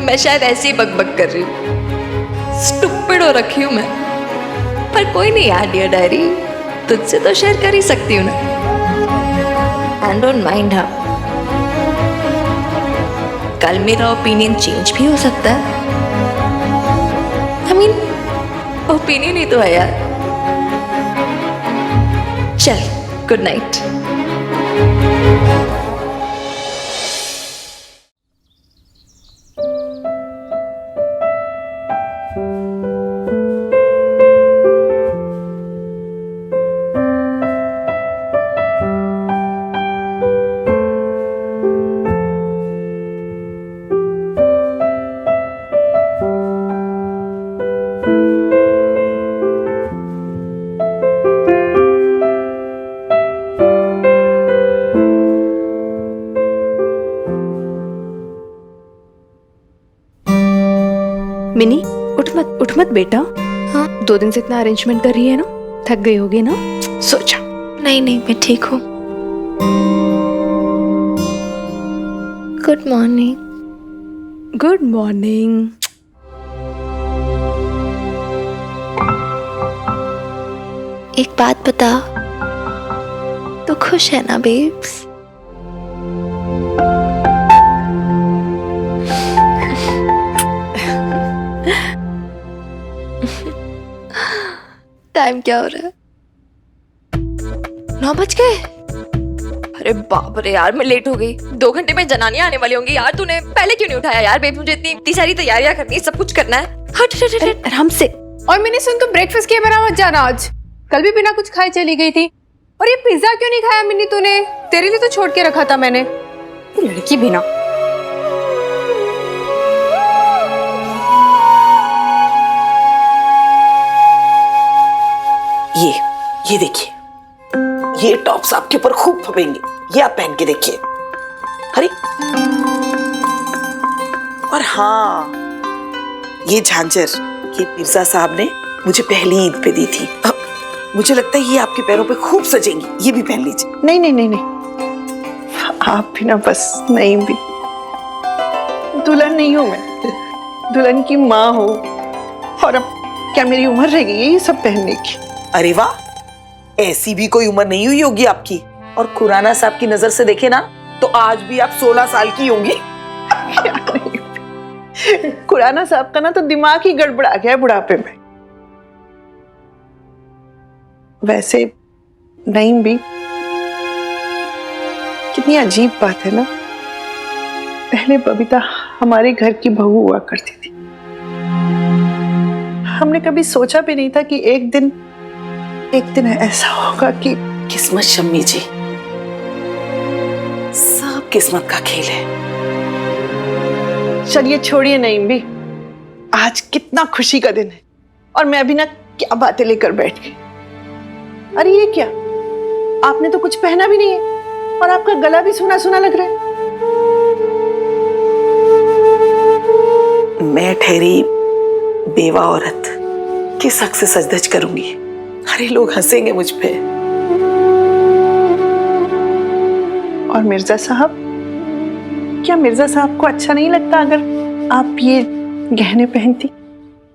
मैं शायद ऐसे ही बकबक कर रही हूँ, स्टूपिड हो रखी हूँ मैं। पर कोई नहीं यार डियर डायरी, तुझसे तो शेयर कर ही सकती हूँ ना। एंड डोंट माइंड, हाँ, कल मेरा ओपिनियन चेंज भी हो सकता है। I mean, ओपिनियन ही तो है यार। चल, गुड नाइट। मिनी, उठ मत बेटा। हाँ? 2 दिन से इतना अरेंजमेंट कर रही है ना, थक गई होगी ना। सो जा। नहीं नहीं, मैं ठीक हूँ। Good morning. Good morning. एक बात बता, तो खुश है ना बेब्स? टाइम क्या हो रहा है? 9 बज गए। अरे बाप रे यार, मैं लेट हो गई। 2 घंटे में जनानियां आने वाली होंगी यार। तूने पहले क्यों नहीं उठाया यार? बेब, मुझे इतनी सारी तैयारियां करनी है, सब कुछ करना है। हट हट हट आराम से। और मैंने सुन तो ब्रेकफास्ट किए बिना मत जाना आज। कल भी बिना कुछ खाए चली गई थी। और ये पिज्जा क्यों नहीं खाया मिन्नी तूने? तेरे लिए तो छोड़ के रखा था मैंने। लड़की भी ना। ये देखिए, ये टॉप्स आपके ऊपर खूब फपेंगे। ये आप पहन के देखिए। अरे, और हाँ, ये झांझर ये मिर्जा साहब ने मुझे पहली ईद पे दी थी। मुझे लगता है ये आपके पैरों पे खूब सजेंगी। ये भी पहन लीजिए। नहीं नहीं नहीं नहीं, आप भी ना, बस नहीं भी। दुल्हन नहीं हूं मैं, दुल्हन की माँ हो। और अब क्या मेरी उम्र रह गई है ये सब पहनने की? अरे वाह, ऐसी भी कोई उम्र नहीं हुई होगी आपकी। और खुराना साहब की नजर से देखे ना, तो आज भी आप 16 साल की होंगी। खुराना साहब का ना तो दिमाग ही गड़बड़ा गया है बुढ़ापे में। वैसे नहीं भी, कितनी अजीब बात है ना, पहले बबीता हमारे घर की बहू हुआ करती थी। हमने कभी सोचा भी नहीं था कि एक दिन ऐसा होगा कि किस्मत शम्मी जी, सब किस्मत का खेल है। चलिए छोड़िए नईम भी, आज कितना खुशी का दिन है और मैं अभी ना क्या बातें लेकर बैठ गई। अरे ये क्या, आपने तो कुछ पहना भी नहीं है और आपका गला भी सूना सूना लग रहा है। मैं ठहरी बेवा औरत किस हक से सजधज करूंगी? अरे लोग हंसेंगे मुझ पे। और मिर्जा साहब, क्या मिर्जा साहब को अच्छा नहीं लगता अगर आप ये गहने पहनती,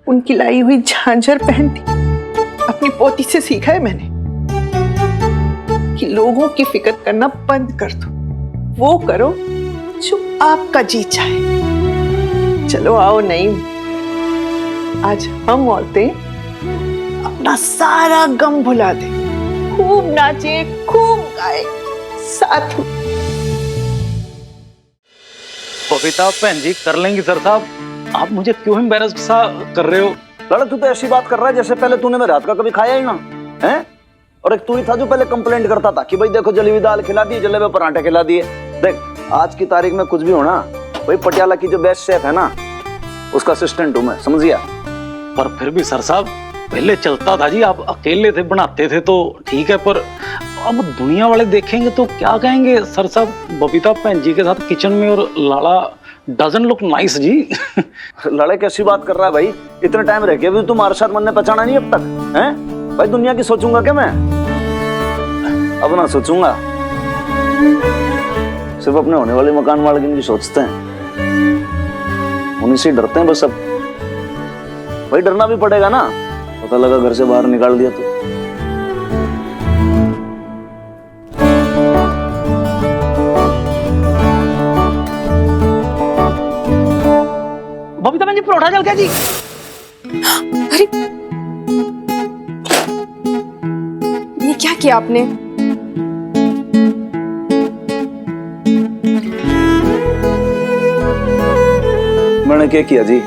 उनकी लाई हुई झांझर पहनती? अपनी पोती से सीखा है मैंने कि लोगों की फिक्र करना बंद कर दो, वो करो जो आपका जी चाहे। चलो आओ नईम, आज हम औरतें अपना सारा गम भुला दें, खूब नाचे, खूब गाए साथ में। बबीता बहन जी कर लेंगी सर साहब, आप मुझे क्यों एम्बैरस सा कर रहे हो? लड़ा, तू तो ऐसी बात कर रहा है जैसे पहले तूने मेरे हाथ का कभी खाया ही ना है। और एक तू ही था जो पहले कंप्लेंट करता था कि भाई देखो जली हुई दाल खिला दी, जले हुए पराठे खिला दिए। देख आज की तारीख में कुछ भी होना, भाई पटियाला की जो बेस्ट शेफ है ना, उसका असिस्टेंट हूं मैं, समझ गया? पर फिर भी सर साहब पहले चलता था जी, आप अकेले थे बनाते थे तो ठीक है, पर अब दुनिया वाले देखेंगे तो क्या कहेंगे सर साहब? बबीता बहन जी के साथ किचन में और लाड़ा डजन लुक नाइस जी। लड़े कैसी बात कर रहा है भाई, इतने टाइम रह के भी तुम्हारे साथ मन ने पहचाना नहीं अब तक हैं? भाई दुनिया की सोचूंगा क्या मैं? अब ना सोचूंगा, सिर्फ अपने होने वाले मकान मालिक की सोचते हैं, उन्हीं से डरते हैं बस। अब भाई डरना भी पड़ेगा ना, पता लगा घर से बाहर निकाल दिया तो। बबीता बहन जी परोठा जल गया जी। अरे ये क्या किया आपने? मैंने क्या किया जी?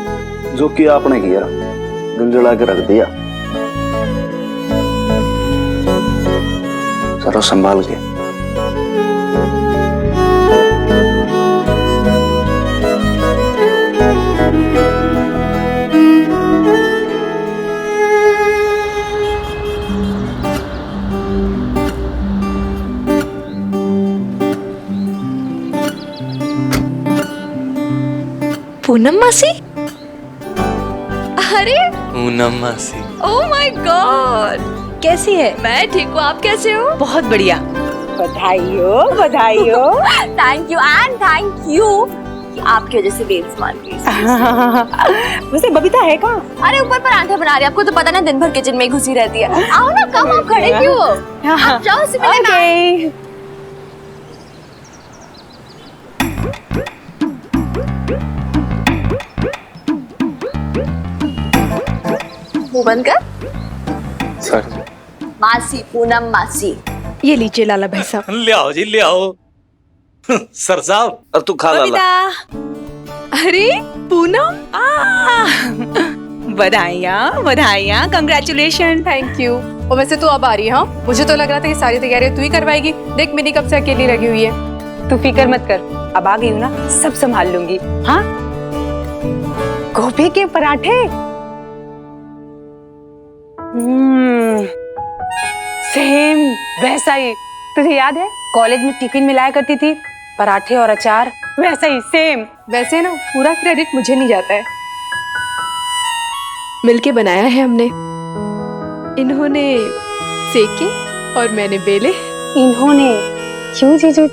जो किया आपने किया, दिल जला के रख दिया। जरा संभाल के। पूनम मासी, अरे पूनम मासी, ओह माय गॉड, कैसी है? मैं ठीक हूँ, आप कैसे हो? बहुत बढ़िया। बधाई हो, बधाई हो। Thank you and thank you कि आपकी वजह से बेब्स मान गई। वैसे बबीता है कहाँ? अरे ऊपर पराठे बना रही है, आपको तो पता ना दिन भर किचन में ही घुसी रहती है। आओ ना, कम आप खड़े क्यों हो? आप जाओ से मिलने ना। मुंह बंद कर। सर मासी, पूनम मासी। ये लीजिए लाला भाई साहब। ले आओ जी ले आओ। सर साहब और तू खा ला। अरे पूनम, बधाइयाँ बधाइयाँ, कंग्रेचुलेशन। Thank you. और वैसे तू अब आ रही है? हाँ, मुझे तो लग रहा था कि सारी तैयारियां तू ही करवाएगी। देख मिनी कब से अकेली लगी हुई है। तू फिक्र मत कर, अब आ गई हूँ ना, सब संभाल लूंगी। हाँ, गोभी के पराठे, सेम वैसा ही। तुझे याद है कॉलेज में टिफिन में लाया करती थी पराठे और अचार, वैसा ही सेम। वैसे ना पूरा क्रेडिट मुझे नहीं जाता है, मिलके बनाया है हमने। इन्होंने सेके और मैंने बेले। इन्होंने क्यों जीजू?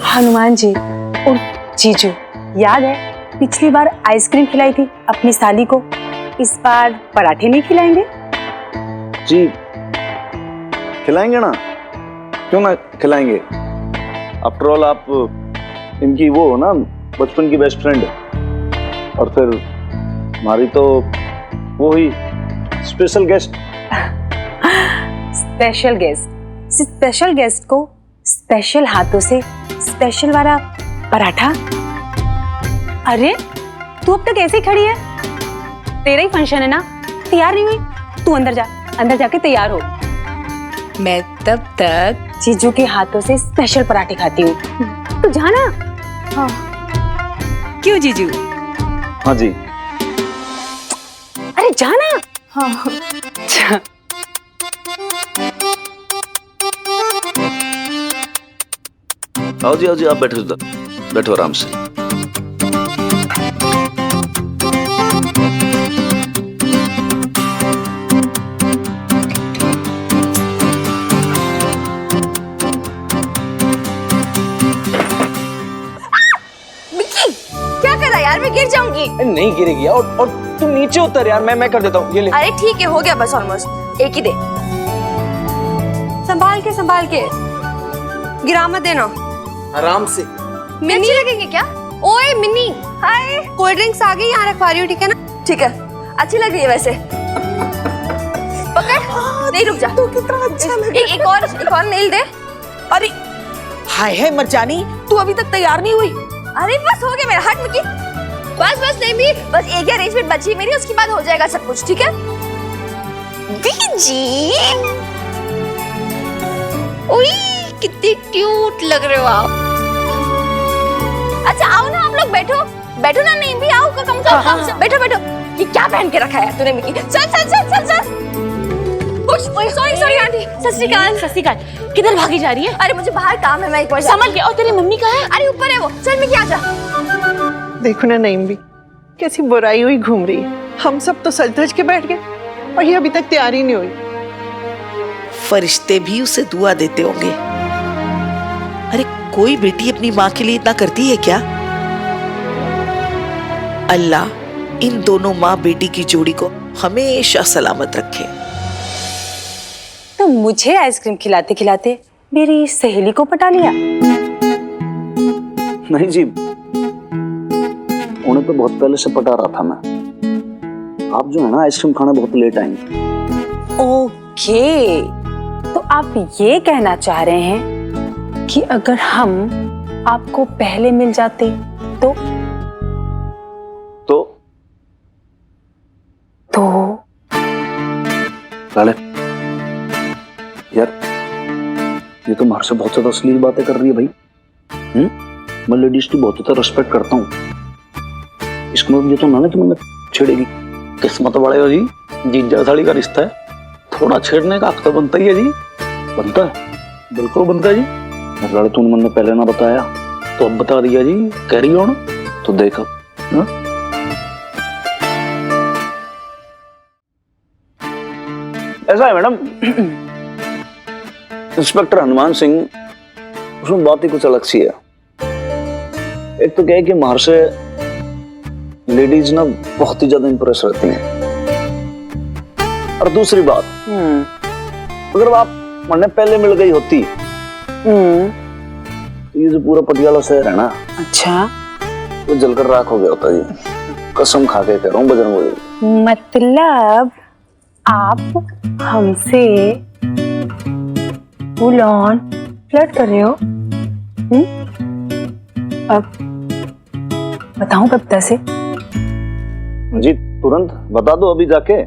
हनुमान जी और जीजू, याद है पिछली बार आइसक्रीम खिलाई थी अपनी साली को, इस बार पराठे नहीं खिलाएंगे? जी खिलाएंगे ना, क्यों ना खिलाएंगे। आफ्टर ऑल आप इनकी वो हो ना, बचपन की बेस्ट फ्रेंड, और फिर हमारी तो वो ही स्पेशल गेस्ट। स्पेशल गेस्ट को स्पेशल हाथों से स्पेशल वाला पराठा। अरे तू अब तक ऐसे ही खड़ी है? तेरा ही फंक्शन है ना, तैयार नहीं हुई? तू अंदर जा, अंदर जाके तैयार हो। मैं तब तक जीजू के हाथों से स्पेशल पराठे खाती हूँ। तू जाना। हाँ। क्यों जीजू? हाँ जी। अरे जाना। हाँ। जा। आओ जी आप बैठो इधर, बैठो आराम से। क्या कर रहा है यार, मैं गिर जाऊंगी। नहीं गिरेगी यार, और तुम नीचे उतर यार, मैं कर देता हूँ, ये ले। अरे ठीक है, हो गया बस, ऑलमोस्ट। एक ही दे। संभाल के गिरा मत देना। आराम से। मिन्नी लगेंगे क्या? ओए मिन्नी, हाय। कोल्ड ड्रिंक्स आ गई, यहाँ रखवा रही हूँ, ठीक है ना? ठीक है, अच्छी लग रही है वैसे। पकड़। नहीं, रुक जा। तो कितना अच्छा लग रहा है। एक और नेल दे। अरे हाय है मरजानी, तू अभी तक तैयार नहीं हुई? अरे बस हो गया मेरा, हट मिकी। बस नहीं भी, बस एक ही अरेंजमेंट बची है मेरी, उसके बाद हो जाएगा सब कुछ, ठीक है? जी उई, कितनी क्यूट लग रहे हो आप। अच्छा आओ ना आप लोग, बैठो ना। नहीं भी आओ, कम बैठो। ये क्या पहन के रखा है तूने मिकी? चल। Sorry aunty. सत श्री अकाल। किधर भागी जा रही है? अरे मुझे बाहर काम है, मैं एक बार समझ गया। और तेरी मम्मी कहाँ है? अरे ऊपर है वो। चल मिकी आजा। देखो ना नईम भी कैसी बुराई हुई घूम रही है। हम सब तो सज धज के बैठ गए और ये अभी तक तैयार ही नहीं हुई। फरिश्ते भी उसे दुआ देते होंगे। अरे कोई बेटी अपनी माँ के लिए इतना करती है क्या? अल्लाह इन दोनों माँ बेटी की जोड़ी को हमेशा सलामत रखे। तो मुझे आइसक्रीम खिलाते खिलाते मेरी सहेली को पटा लिया। नहीं जी, उन्हें तो बहुत पहले से पटा रहा था मैं। आप जो है ना आइसक्रीम खाने बहुत लेट आएंगे। ओके, तो आप ये कहना चाह रहे हैं कि अगर हम आपको पहले मिल जाते तो लाले यार, ये तो मार से बहुत ज्यादा अश्लील बातें कर रही है भाई। मैं लेडीज की बहुत ज्यादा रिस्पेक्ट करता हूँ। इसको ये तो ना कि मैं छेड़ेगी। किस्मत वाले हो जी, जीजा साली का रिश्ता है, थोड़ा छेड़ने का हक तो बनता ही है जी। बनता है? बिल्कुल बनता है जी। लाले तूने मैंने पहले ना बताया तो अब बता दिया जी, कैरी ऑन। तो देखो ऐसा है मैडम, इंस्पेक्टर हनुमान सिंह, उसमें बात ही कुछ अलग सी है। एक तो क्या है कि बाहर से लेडीज ना बहुत ही ज्यादा इंप्रेस रहती हैं, और दूसरी बात अगर आप मरने पहले मिल गई होती तो ये जो पूरा पटियाला शहर है ना, अच्छा, तो जलकर राख हो गया होता जी। कसम खा के कह रहा हूँ बजरंग। मतलब आप हमसे फुल ऑन फ्लर्ट कर रहे हो? अब बताऊं कब से? जी तुरंत बता दो अभी जाके।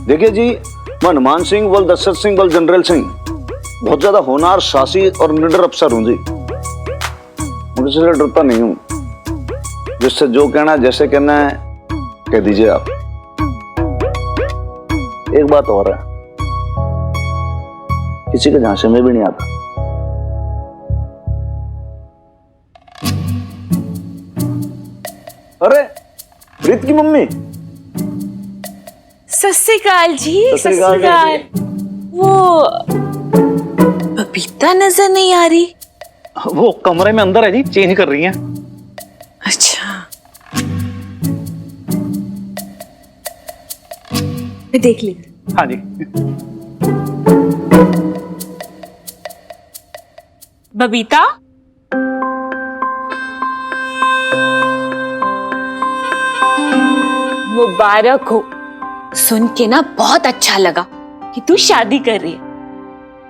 देखिए जी, मैं हनुमान सिंह वल दशरथ सिंह वल जनरल सिंह बहुत ज्यादा होनहार, साहसी और निडर अफसर हूं जी। मैं किसी से डरता नहीं हूं। जिससे जो कहना है, जैसे कहना है कह दीजिए आप। एक बात और है, किसी के झांसे में भी नहीं आता। अरे प्रीत की मम्मी। सत श्री अकाल जी। सत श्री अकाल। वो बबीता नजर नहीं आ रही। वो कमरे में अंदर है जी, चेंज कर रही हैं। अच्छा, मैं देख ली। हाँ जी। बबीता, मुबारक हो। सुन के ना बहुत अच्छा लगा कि तू शादी कर रही है।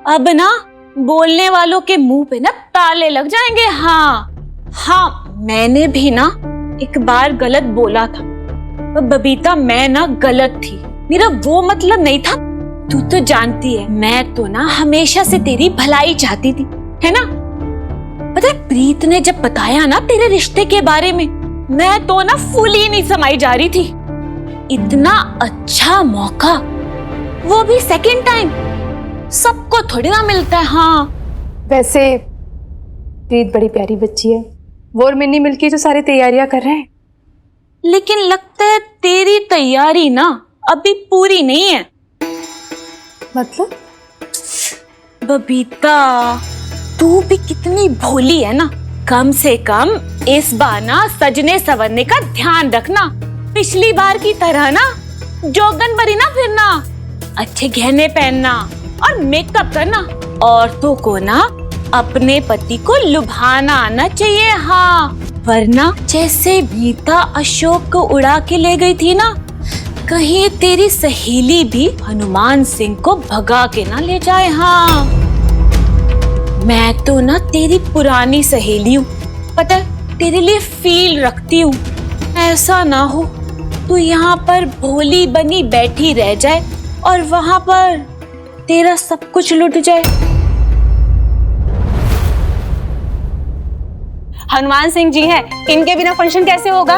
अब ना बोलने वालों के मुंह पे ना ताले लग जाएंगे। हाँ, मैंने भी ना एक बार गलत बोला था। बबीता, मैं ना गलत थी, मेरा वो मतलब नहीं था। तू तो जानती है, मैं तो ना हमेशा से तेरी भलाई चाहती थी, है ना। पता है, प्रीत ने जब बताया ना तेरे रिश्ते के बारे में, मैं तो ना फूली नहीं समाई जा रही थी। इतना अच्छा मौका, वो भी सेकंड टाइम, सबको थोड़ी ना मिलता है। हाँ, वैसे प्रीत बड़ी प्यारी बच्ची है, वो और मिन्नी मिलके तो सारी तैयारियां कर रहे हैं। लेकिन लगता है तेरी तैयारी ना अभी पूरी नहीं है। मतलब? बबीता, तू भी कितनी भोली है ना। कम से कम इस बार ना सजने संवरने का ध्यान रखना। पिछली बार की तरह ना जोगन भरी ना फिरना, अच्छे गहने पहनना और मेकअप करना। औरतों को ना अपने पति को लुभाना आना चाहिए। हाँ, वरना जैसे बीता अशोक को उड़ा के ले गई थी ना, कहीं तेरी सहेली भी हनुमान सिंह को भगा के ना ले जाए। हाँ, मैं तो ना तेरी पुरानी सहेली हूँ, पता है, तेरे लिए फील रखती हूँ। ऐसा ना हो तू यहाँ पर भोली बनी बैठी रह जाए और वहां पर तेरा सब कुछ लुट जाए। हनुमान सिंह जी हैं, इनके बिना फंक्शन कैसे होगा?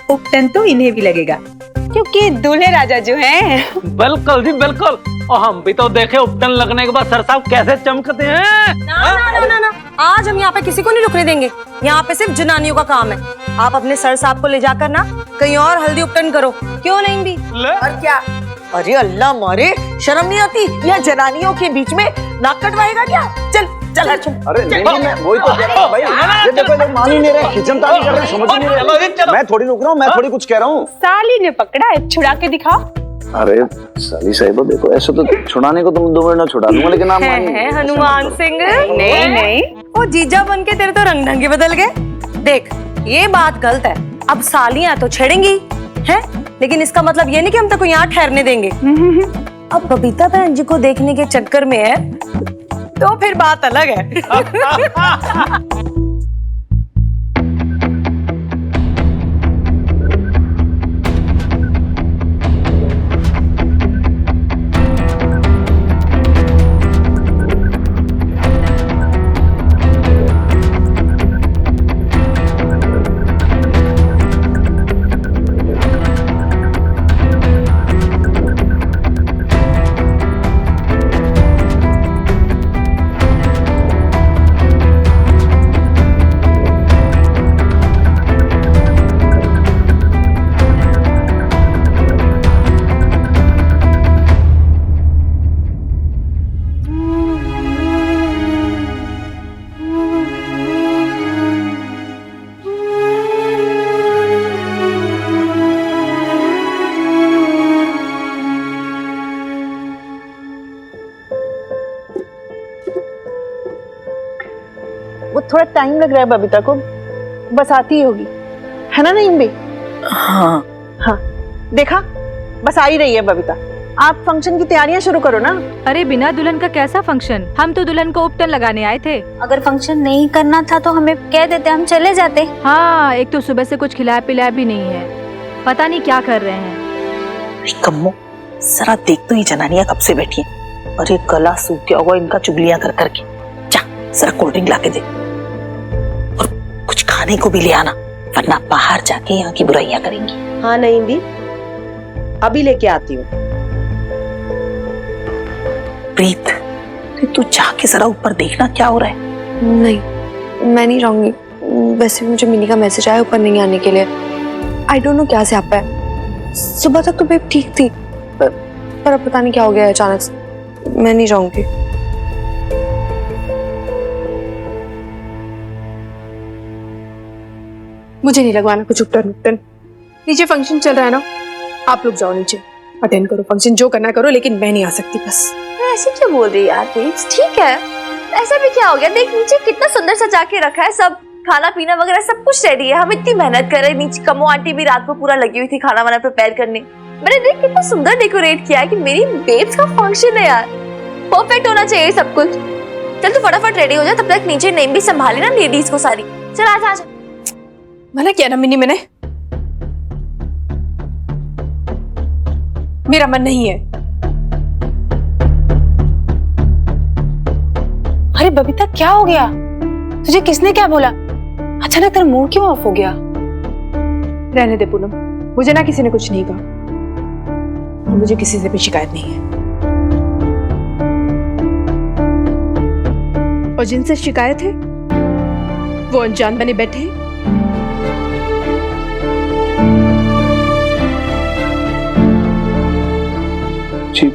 उपटन तो इन्हें भी लगेगा, क्योंकि दूल्हे राजा जो हैं। बिल्कुल जी बिल्कुल। और हम भी तो देखे उपटन लगने के बाद सर साहब कैसे चमकते हैं। ना, आज हम यहाँ पे किसी को नहीं रुकने देंगे। यहाँ पे सिर्फ जनानियों का काम है। आप अपने सर साहब को ले जाकर ना कहीं और हल्दी उपटन करो, क्यों नहीं भी? और क्या? अरे अल्लाह मारे, शर्म नहीं आती? यहाँ जनानियों के बीच में नाक कटवाएगा क्या? चल चल चल। अरे नहीं, मैं वही तो कह रहा हूँ भाई। ये देखो, लोग मान ही नहीं रहे, खिंचतानी कर रहे हैं, समझ ही नहीं रहे। मैं थोड़ी रुक रहा हूँ, मैं थोड़ी कुछ कह रहा हूँ। साली ने पकड़ा है, छुड़ा के दिखाओ। अरे साली साहिबा, देखो ऐसे तो छुड़ाने को तुम 2 मिनट में छुड़ा दूंगा, लेकिन आप है हनुमान सिंह? नहीं, वो जीजा बन के तेरे तो रंग ढंगे बदल गए। देख, ये बात गलत है। अब सालियां तो छेड़ेंगी हैं, लेकिन इसका मतलब ये नहीं कि हम तक यहाँ ठहरने देंगे। अब बबीता बहन जी को देखने के चक्कर में है तो फिर बात अलग है। वो थोड़ा टाइम लग रहा है बबीता को, बस आती ही होगी, है ना नईम भी? हाँ, देखा, बस आ ही रही है बबीता। आप फंक्शन की तैयारियां शुरू करो ना। अरे बिना दुल्हन का कैसा फंक्शन? हम तो दुल्हन को उपटन लगाने आए थे। अगर फंक्शन नहीं करना था तो हमें कह देते, हम चले जाते। हाँ, एक तो सुबह से कुछ खिलाया पिलाया भी नहीं है, पता नहीं क्या कर रहे हैं। कम्मो, जरा देख तो ये जनानियां कब से बैठी हैं। और ये गला सूख गया होगा इनका चुगलियां कर करके। जा, जरा कोल्ड ड्रिंक ला के दे और कुछ खाने को भी ले आना, वरना बाहर जाके यहाँ की बुराइयां करेंगी। हाँ नईम भी, अभी लेके आती हूँ। प्रीत, तू जाके जरा ऊपर देखना क्या हो रहा है। नहीं, मैं नहीं जाऊंगी। वैसे भी मुझे मिनी का मैसेज आया ऊपर नहीं आने के लिए। आई डोंट नो क्या से आप है। सुबह तक तो बेब ठीक थी, पर अब पता नहीं क्या हो गया है अचानक से। मैं नहीं जाऊंगी। मुझे नहीं लगवाना कुछ उपटन उपटन। नीचे फंक्शन चल रहा है ना, आप लोग जाओ नीचे, अटेंड करो फंक्शन, जो करना करो, लेकिन मैं नहीं आ सकती बस। ऐसे क्यों बोल रही यार बेब्स? ठीक है, ऐसा भी क्या हो गया? देख नीचे कितना सुंदर सजा के रखा है, सब खाना पीना वगैरह सब कुछ रेडी है। हम इतनी मेहनत कर रहे हैं नीचे। कमो आंटी भी रात को पूरा लगी हुई थी खाना वाना प्रिपेयर करने। मैंने देख कितना सुंदर डेकोरेट किया है कि मेरी बेब्स का फंक्शन है यार। परफेक्ट होना चाहिए सब कुछ। चल तू फटाफट रेडी हो जा, तब तक नीचे नेम भी संभाले ना लेडीज को सारी। चल आजा आजा। मना किया ना मिनी मैंने, मेरा मन नहीं है। अरे बबीता क्या हो गया तुझे? किसने क्या बोला? अचानक तेरा मूड क्यों ऑफ हो गया? रहने दे पूनम, मुझे ना किसी ने कुछ नहीं कहा और मुझे किसी से भी शिकायत नहीं है। और जिनसे शिकायत है वो अनजान बने बैठे हैं। जी,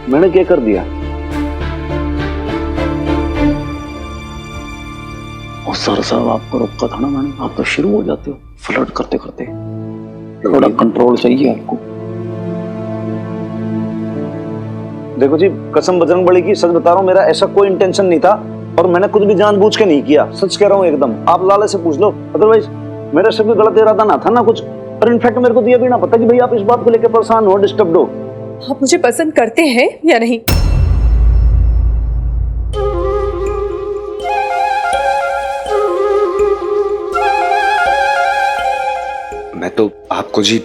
मैंने क्या कर दिया? और सर साहब आपको रोका था ना मैंने, आप तो शुरू हो जाते हो फ्लर्ट करते करते। थोड़ा कंट्रोल चाहिए आपको। देखो जी, कसम बजरंगबली की, सच बता रहा हूँ, मेरा ऐसा कोई इंटेंशन नहीं था और मैंने कुछ भी जानबूझ के नहीं किया। सच कह रहा हूँ एकदम। आप लाले से पूछ लो, अदरवाइज मेरा से कोई गलत इरादा ना था ना कुछ। और इनफैक्ट मेरे को तो ये भी ना पता कि भाई आप इस बात को लेकर परेशान हो, डिस्टर्ब हो। आप मुझे पसंद करते हैं या नहीं? मैं तो आपको जी।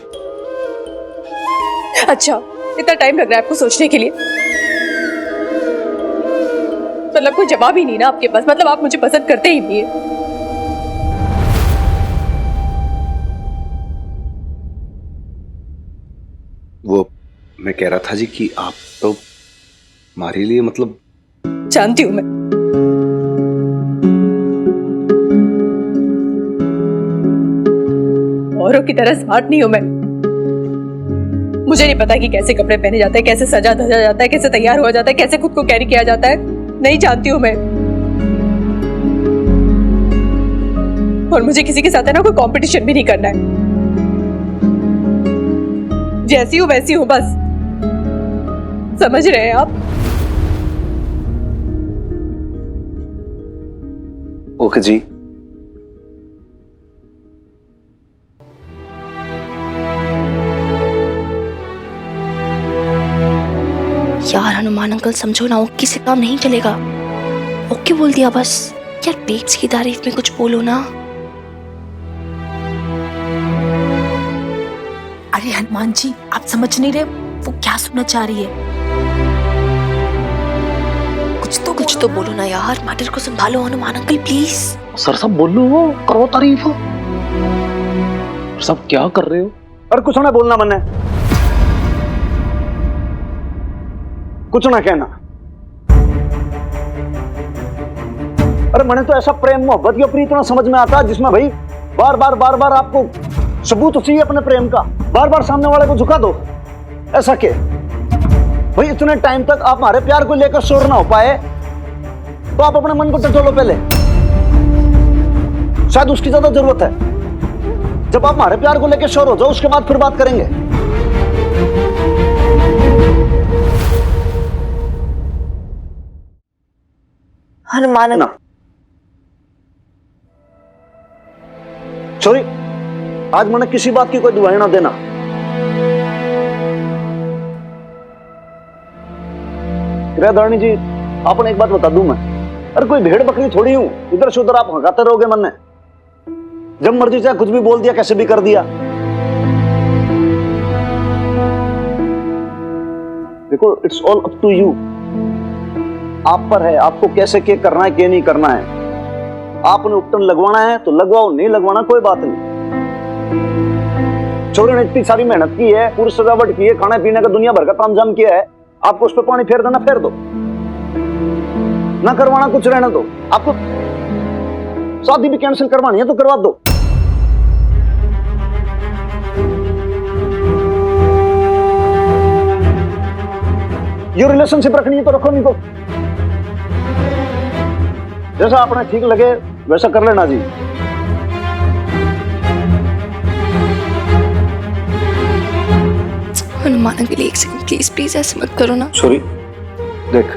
अच्छा, इतना टाइम लग रहा है आपको सोचने के लिए? मतलब कोई जवाब ही नहीं ना आपके पास? मतलब आप मुझे पसंद करते ही नहीं है? वो मैं कह रहा था जी कि आप तो हमारे लिए मतलब। जानती हूं मैं, औरों की तरह स्मार्ट नहीं हूं मैं। मुझे नहीं पता कि कैसे कपड़े पहने जाते हैं, कैसे सजा धजा जाता है, कैसे तैयार हुआ जाता है, कैसे खुद को कैरी किया जाता है। नहीं जानती हूं मैं। और मुझे किसी के साथ है ना कोई कंपटीशन भी नहीं करना है। जैसी हूं वैसी हूं बस। समझ रहे हैं आप? ओके जी। यार हनुमान अंकल समझो ना, ओके से काम नहीं चलेगा। ओके बोल दिया बस। यार बेब्स की तारीफ में कुछ बोलो ना। अरे हनुमान जी आप समझ नहीं रहे वो क्या सुनना चाह रही है। कुछ तो बोलो ना यार, मैटर को संभालो हनुमान अंकल प्लीज। सर साहब बोलो, करो तारीफ। सब क्या कर रहे हो? अरे कुछ ना बोलना मन है, कुछ ना कहना। अरे मैंने तो ऐसा प्रेम मोहब्बत की प्रीत ना समझ में आता जिसमें भाई बार बार आपको सबूत चाहिए अपने प्रेम का। बार बार सामने वाले को झुका दो। ऐसा क्या भाई? इतने टाइम तक आप हमारे प्यार को लेकर शोर ना हो पाए तो आप अपने मन को टटोलो पहले। शायद उसकी ज्यादा जरूरत है। जब आप हमारे प्यार को लेकर शोर हो जाओ उसके बाद फिर बात करेंगे। हनुमान ना सॉरी, आज मैंने किसी बात की कोई दुआएं ना देना। गृहधारणी जी, आपने एक बात बता दूं मैं, अरे कोई भेड़ बकरी थोड़ी हूं इधर से उधर आप हंगाते रहोगे मन में। जब मर्जी चाहे कुछ भी बोल दिया, कैसे भी कर दिया। देखो, it's all up to you. आप पर है, आपको कैसे क्या करना है क्या नहीं करना है। आपने उपटन लगवाना है तो लगवाओ, नहीं लगवाना कोई बात नहीं। छोरे ने इतनी सारी मेहनत की है, पूरी सजावट की है, खाने पीने का दुनिया भर का तामझाम किया है, आपको उस पर पानी फेर देना, फेर दो। ना करवाना कुछ रहने दो। आपको शादी भी कैंसिल करवानी है तो करवा दो। ये रिलेशनशिप रखनी है तो रखो, नहीं तो जैसा आपने ठीक लगे वैसा कर लेना जी। हनुमान अंकल एक सेकंड प्लीज प्लीज, ऐसे मत करो ना। सॉरी, देख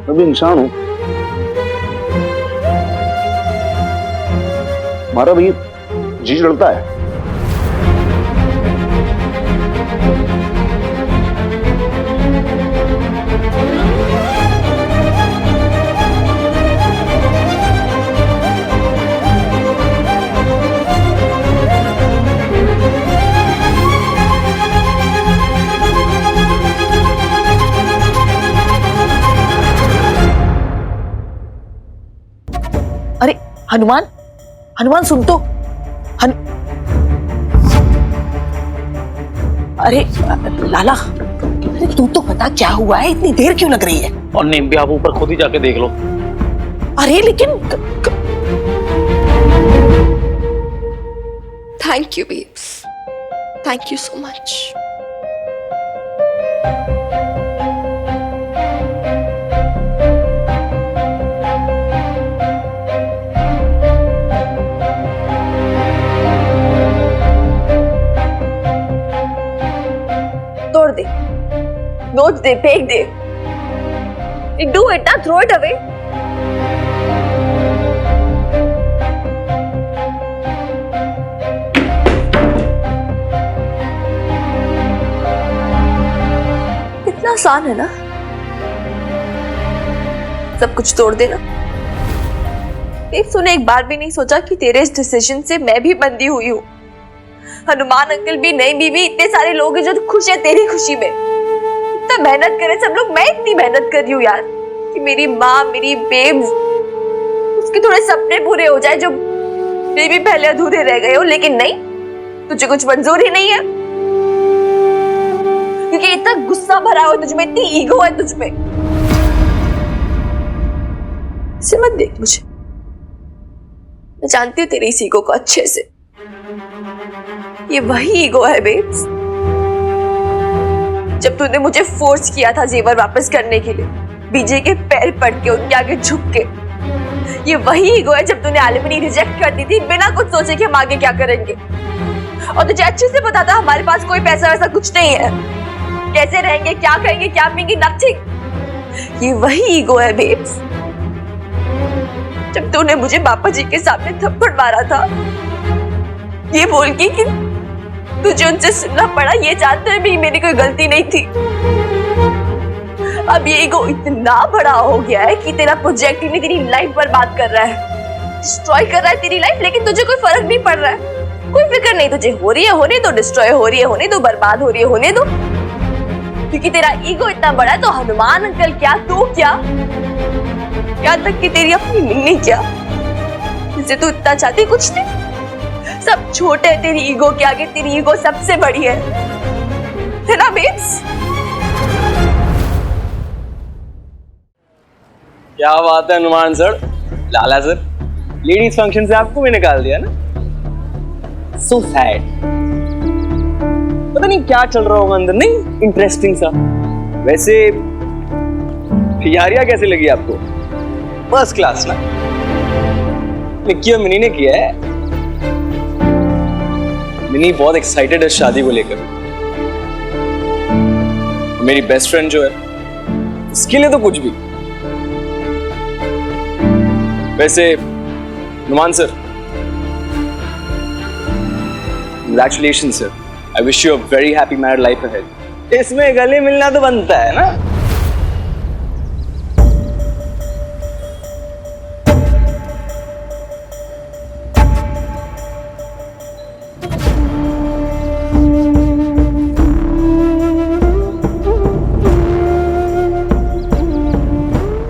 मैं भी इंसान हूं, हमारा भी जी जलता है। हनुमान, हनुमान सुन तो। अरे लाला, अरे तू तो बता क्या हुआ है, इतनी देर क्यों लग रही है? और नीम भी आप ऊपर खुद ही जाके देख लो। अरे लेकिन thank you babes, thank you so much. तोड़ दे, नोच दे, फेंक दे। Do it ना, throw it away. इतना आसान है ना सब कुछ तोड़ देना। तूने एक बार भी नहीं सोचा कि तेरे इस डिसीजन से मैं भी बंधी हुई हूँ। हनुमान अंकल भी, नई बीवी, इतने सारे लोग हैं जो खुश है तेरी खुशी में। इतना मेहनत करे सब लोग, मैं इतनी मेहनत कर रही हूँ यार कि मेरी माँ, मेरी बेब्स, उसके थोड़े सपने पूरे हो जाए जो मेरे भी पहले अधूरे रह गए हो। लेकिन नहीं, तुझे कुछ मंजूर ही नहीं है क्योंकि इतना गुस्सा भरा हो तुझमें, इतनी ईगो है तुझमें। इसे मत देख मुझे, मैं जानती हूँ तेरी इस ईगो को अच्छे से। ये वही ईगो है बेब्स, जब तूने मुझे फोर्स किया था जेवर वापस करने के लिए, बीजे के पैर पड़ के, उनके आगे झुक के। ये वही ईगो है जब तूने एलिमनी रिजेक्ट कर दी थी बिना कुछ सोचे कि हम आगे क्या करेंगे। और तुझे अच्छे से पता था हमारे पास कोई पैसा वैसा कुछ नहीं है, कैसे रहेंगे, क्या करेंगे, क्या पिएंगे, नथिंग। ये वही ईगो है बेब्स, जब तूने मुझे पापा जी के सामने थप्पड़ मारा था ये बोल के कि तुझे उनसे सुनना पड़ा, ये जानते हुए भी मेरी कोई गलती नहीं थी। अब ये ईगो इतना बड़ा हो गया है कि तेरा प्रोजेक्ट ही तेरी लाइफ बर्बाद कर रहा है, डिस्ट्रॉय कर रहा है तेरी लाइफ, लेकिन तुझे कोई फर्क नहीं पड़ रहा है। कोई फिक्र नहीं, तुझे हो रही है होने दो, डिस्ट्रॉय हो रही है होने दो, बर्बाद हो रही है होने दो, क्योंकि तेरा ईगो इतना बड़ा है। तो हनुमान अंकल क्या, तू क्या, यहाँ तक कि तेरी अपनी मिन्नी क्या, जिसे तू इतना चाहती, कुछ नहीं, सब छोटे है तेरी ईगो के आगे। तेरी ईगो सबसे बड़ी है ना बेब्स? क्या बात है हनुमान सर, लाला सर, लेडीज फंक्शन से आपको भी निकाल दिया ना। सो सैड, पता नहीं क्या चल रहा होगा अंदर, नहीं इंटरेस्टिंग सा। वैसे तैयारियां कैसे लगी आपको? फर्स्ट क्लास ना। निक्की और मिनी ने किया है। मिनी बहुत एक्साइटेड है शादी को लेकर। मेरी बेस्ट फ्रेंड जो है उसके लिए तो कुछ भी। वैसे Numan sir, congratulations sir. I wish you a very happy married life ahead. इसमें गले मिलना तो बनता है ना।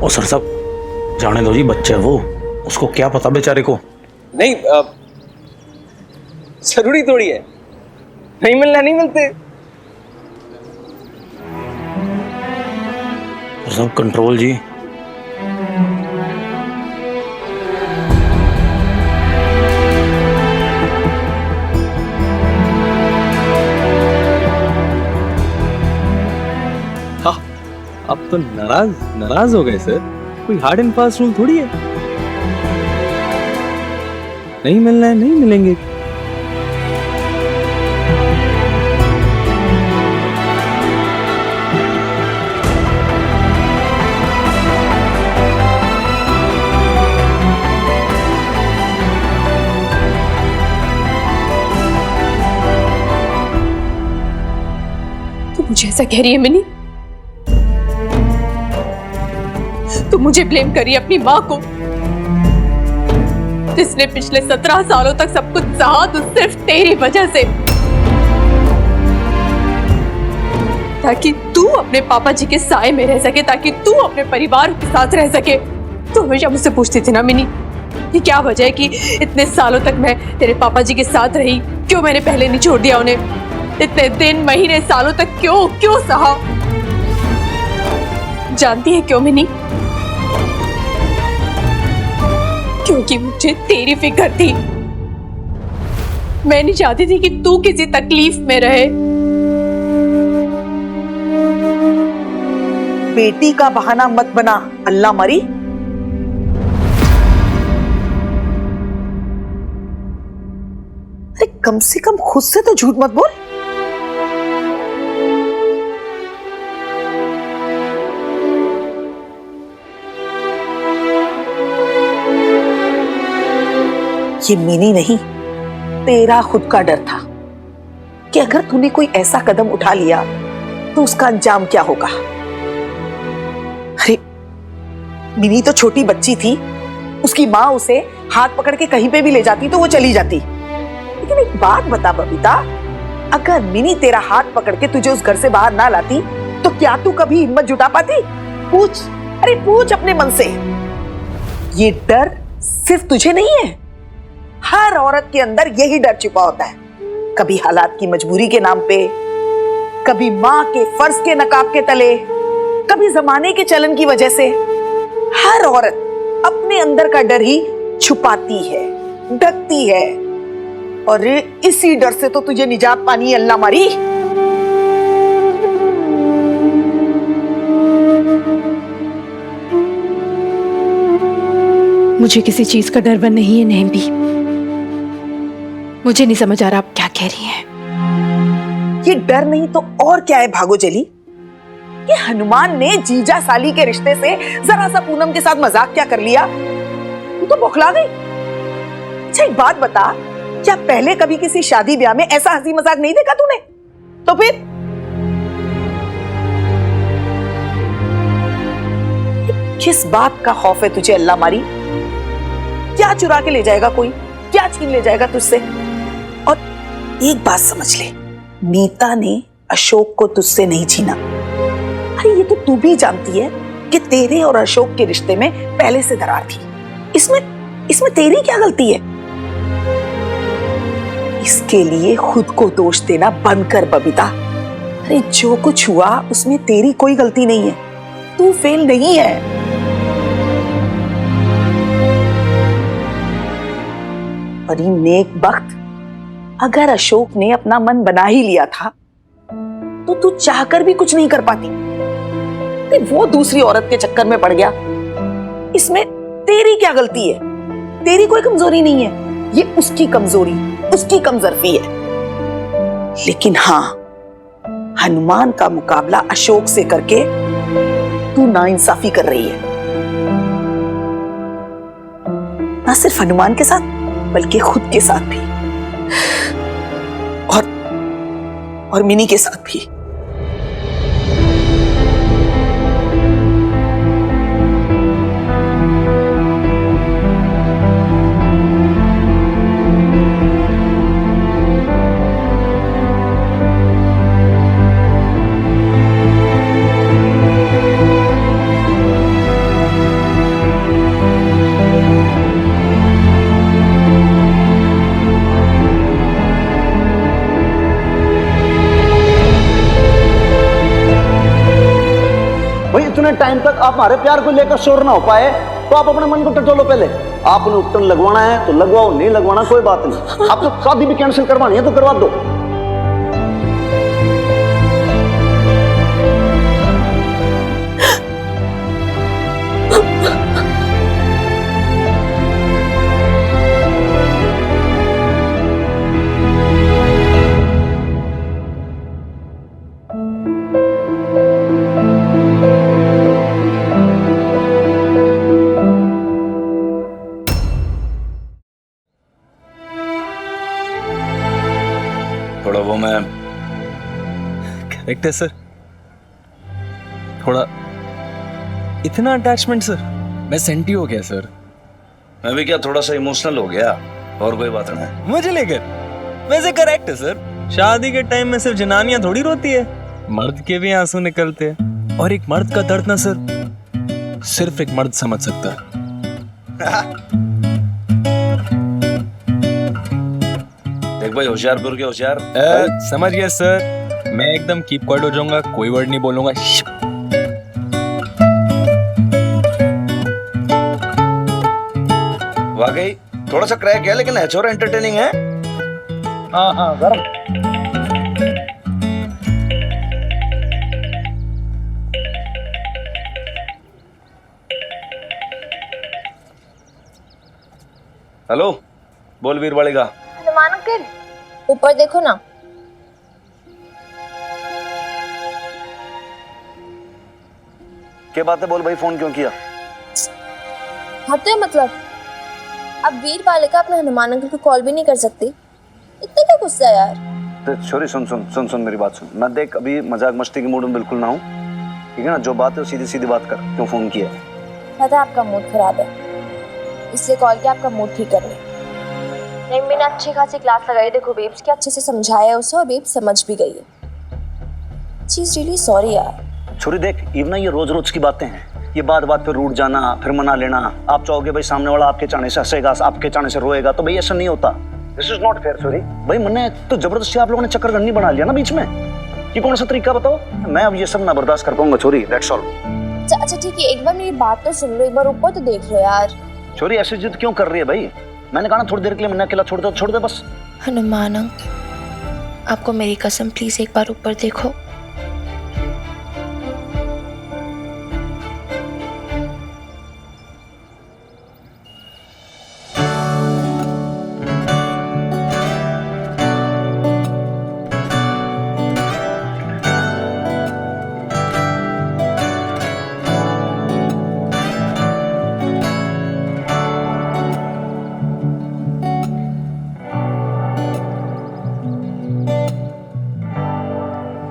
और सर साहब जाने दो जी, बच्चा है वो, उसको क्या पता बेचारे को। नहीं जरूरी थोड़ी है, नहीं मिलना नहीं मिलते। सर साहब कंट्रोल जी। हाँ, अब तो नाराज हो गए सर। कोई हार्ड एंड फास्ट रूल थोड़ी है, नहीं मिलना है नहीं मिलेंगे। तू मुझे ऐसा कह रही है मिनी? तू मुझे ब्लेम करी अपनी माँ को, जिसने पिछले 17 सालों तक सब कुछ सहा, तो सिर्फ तेरी वजह से, ताकि तू अपने पापा जी के साए में रह सके, ताकि तू अपने परिवार के साथ रह सके। तू हमेशा मुझसे पूछती थी ना मिनी, ये क्या वजह है कि इतने सालों तक मैं तेरे पापा जी के साथ रही? क्यों मैंने पहले नहीं छोड़ दिया उन्हें? इतने दिन, महीने, सालों तक क्यों सहा? जानती है क्यों मिनी? क्योंकि मुझे तेरी फिक्र थी। मैं नहीं चाहती थी कि तू किसी तकलीफ में रहे। बेटी का बहाना मत बना अल्लाह मरी। अरे कम से कम खुद से तो झूठ मत बोल। ये मिनी नहीं, तेरा खुद का डर था कि अगर तूने कोई ऐसा कदम उठा लिया तो उसका अंजाम क्या होगा। अरे मिनी तो छोटी बच्ची थी, उसकी माँ उसे हाथ पकड़ के कहीं पे भी ले जाती तो वो चली जाती। लेकिन एक बात बता बबीता, अगर मिनी तेरा हाथ पकड़ के तुझे उस घर से बाहर ना लाती तो क्या तू कभी हिम्मत जुटा पाती? पूछ, अरे पूछ अपने मन से। ये डर सिर्फ तुझे नहीं है, हर औरत के अंदर यही डर छिपा होता है। कभी हालात की मजबूरी के नाम पे, कभी माँ के फर्ज के नकाब के तले, कभी जमाने के चलन की वजह से। हर औरत अपने अंदर का डर ही छुपाती है, ढकती है, और इसी डर से तो तुझे निजात पानी है अल्लाह मारी। मुझे किसी चीज का डर वन नहीं है नहीं भी। मुझे नहीं समझ आ रहा आप क्या कह रही हैं। ये डर नहीं तो और क्या है भागोजली? ये हनुमान ने जीजा साली के रिश्ते से जरा सा पूनम के साथ मजाक क्या कर लिया, तू तो बौखला गई। अच्छा एक बात बता, क्या पहले कभी किसी शादी ब्याह में ऐसा हंसी मजाक नहीं देखा तूने? तो फिर किस बात का खौफ है तुझे अल्लाह मारी? क्या चुरा के ले जाएगा कोई, क्या छीन ले जाएगा तुझसे? और एक बात समझ ले, नीता ने अशोक को तुझसे नहीं छीना। अरे ये तो तू भी जानती है कि तेरे और अशोक के रिश्ते में पहले से दरार थी। इसमें तेरी क्या गलती है? इसके लिए खुद को दोष देना बंद कर बबीता। अरे जो कुछ हुआ उसमें तेरी कोई गलती नहीं है, तू फेल नहीं है। और ये नेक वक्त अगर अशोक ने अपना मन बना ही लिया था तो तू चाहकर भी कुछ नहीं कर पाती। वो दूसरी औरत के चक्कर में पड़ गया, इसमें तेरी क्या गलती है? तेरी कोई कमजोरी नहीं है, ये उसकी कमजोरी, उसकी कमजोरी है। लेकिन हाँ, हनुमान का मुकाबला अशोक से करके तू नाइंसाफी कर रही है, ना सिर्फ हनुमान के साथ बल्कि खुद के साथ भी, और मिनी के साथ भी। इतने टाइम तक आप हमारे प्यार को लेकर शोर ना हो पाए तो आप अपने मन को टटोलो। पहले आपने उपटन लगवाना है तो लगवाओ, नहीं लगवाना कोई बात नहीं। आपको शादी भी कैंसिल करवानी है तो करवा दो। थोड़ा वो मैं करेक्ट है सर, थोड़ा इतना अटैचमेंट सर, मैं सेंटी हो गया सर। मैं भी क्या थोड़ा सा इमोशनल हो गया, और कोई बात नहीं। मुझे लेकर वैसे करेक्ट है सर, शादी के टाइम में सिर्फ जनानियां थोड़ी रोती है, मर्द के भी आंसू निकलते हैं। और एक मर्द का दर्द ना सर सिर्फ एक मर्द समझ सकता है। देख भाई होशियारपुर के होशियार। समझ गया सर, मैं एकदम कीप क्वाइट हो जाऊंगा, कोई वर्ड नहीं बोलूंगा। वाकई थोड़ा सा क्रैक है लेकिन एच और एंटरटेनिंग है। हाँ हाँ गरम। हेलो, बोल वीर वाले का। हनुमान अंकल ऊपर देखो ना। क्या बात है, बोल भाई, फोन क्यों किया? हाँ तो मतलब अब वीर बालिका अपने हनुमान अंकल को कॉल भी नहीं कर सकती, इतना क्या गुस्सा है यार। तो छोरी सुन सुन सुन सुन मेरी बात सुन। मैं देख अभी मजाक मस्ती के मूड में बिल्कुल ना हूँ, ठीक है ना? जो बात है सीधी सीधी बात कर, क्यों फोन किया? पता है आपका मूड खराब है, इसलिए कॉल किया आपका मूड ठीक करने। नहीं मैंने अच्छी खासी क्लास लगाई, देखो बेब्स की अच्छे से समझाया उसे और बेब्स समझ भी गई है। शी इज रियली सॉरी यार। छोरी देख इवना, ये रोज रोज की बातें हैं, ये बात बात पे रूठ जाना फिर मना लेना। आप चाहोगे भाई सामने वाला आपके चाहने से हंसेगा, आपके चाहने से रोएगा, तो भाई ऐसा नहीं होता। दिस इज नॉट फेयर छोरी। भाई मैंने तो जबरदस्ती आप लोगों ने चक्करगन्नी बना लिया ना बीच में, ये कौन सा तरीका बताओ? मैं अब ये सब ना बर्दाश्त कर पाऊंगा छोरी, दैट्स ऑल। अच्छा ठीक है, एक बार मेरी बात तो सुन लो, एक बार ऊपर तो देख लो यार। छोरी ऐसी जिद क्यों कर रही है भाई? मैंने कहा ना थोड़ी देर के लिए मैंने अकेला छोड़ दे बस। हनुमान अंकल, आपको मेरी कसम, प्लीज एक बार ऊपर देखो।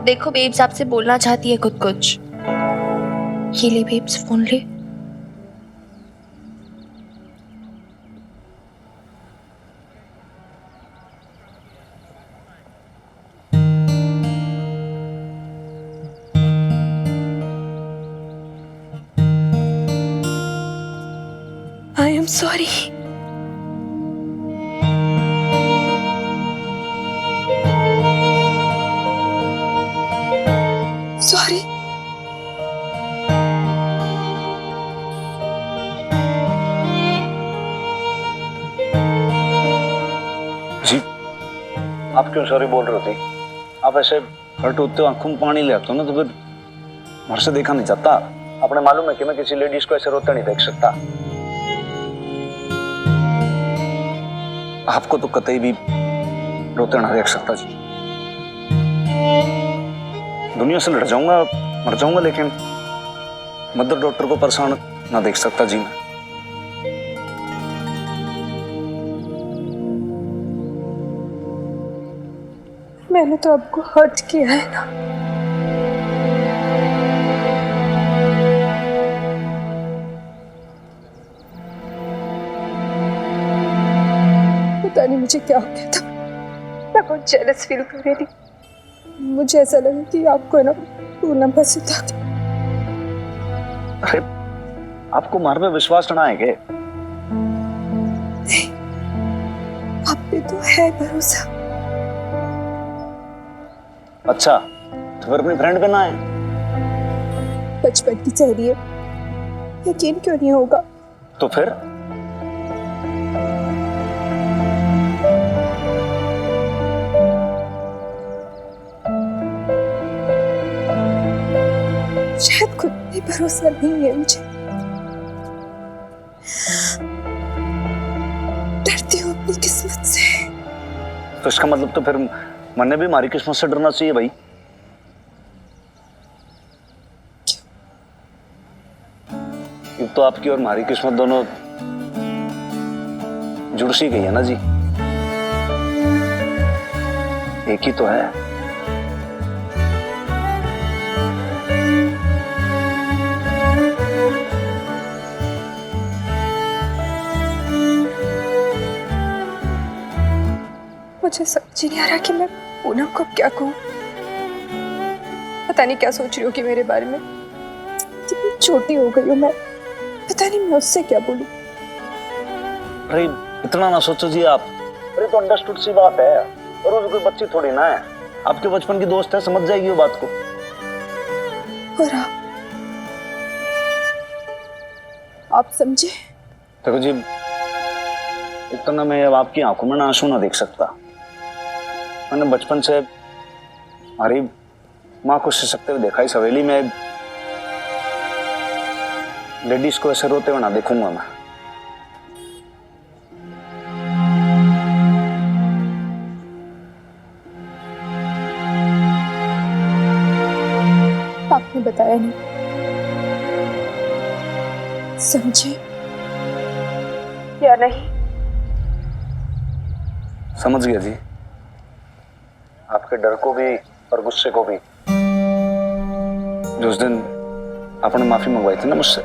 देखो बेब्स आपसे बोलना चाहती है कुछ। ये ले बेब्स, फोन ले। I am sorry. सॉरी। जी आप क्यों सॉरी बोल रहे होती? आप ऐसे हर्ट होते हो, आंखों में पानी ले आते हो ना, तो फिर घर से देखा नहीं जाता। अपने मालूम है कि मैं किसी लेडीज को ऐसे रोते नहीं देख सकता। आपको तो कतई भी रोते ना देख सकता जी। दुनिया से लड़ जाऊंगा, मर जाऊंगा, लेकिन मदर डॉक्टर को परेशान ना देख सकता जी मैं। मैंने तो आपको हर्ट किया है ना। पता नहीं मुझे क्या हो गया था, मैं बहुत जेलस फील कर रही थी। मुझे ऐसा लगा कि आपको ना पूर्ण पसंद था। अरे आपको मार पे विश्वास ना है क्या? नहीं, आप पे तो है भरोसा। अच्छा तो फिर अपनी फ्रेंड पे ना है? बचपन की सहेली है, यकीन क्यों नहीं होगा? तो फिर शायद खुद भी भरोसा नहीं है मुझे। डरती हूँ अपनी किस्मत से। तो इसका मतलब तो फिर मैंने भी हमारी किस्मत से डरना चाहिए भाई। क्यों? तो आपकी और हमारी किस्मत दोनों जुड़ सी गई है ना जी, एक ही तो है। मुझे समझ नहीं आ रहा कि मैं पूनम को क्या कहूँ। पता नहीं क्या सोच रही हो कि मेरे बारे में, कितनी छोटी हो गई हूँ मैं। पता नहीं मैं उससे क्या बोलूं। अरे इतना ना सोचो जी आप। अरे तो अंडरस्टूड सी बात है, और वो भी कोई बच्ची थोड़ी ना है, आपके बचपन की दोस्त है, समझ जाएगी वो बात को। और आप समझे? देखो जी, इतना मैं अब आपकी आंखों में ना आंसू ना देख सकता। मैंने बचपन से हमारी माँ को सिसकते हुए देखा, इस हवेली में लेडीज को ऐसे रोते हुए ना देखूंगा मैं। आपने बताया नहीं, समझे या नहीं? समझ गया जी, आपके डर को भी और गुस्से को भी। जो उस दिन आपने माफी मंगवाई थी ना मुझसे,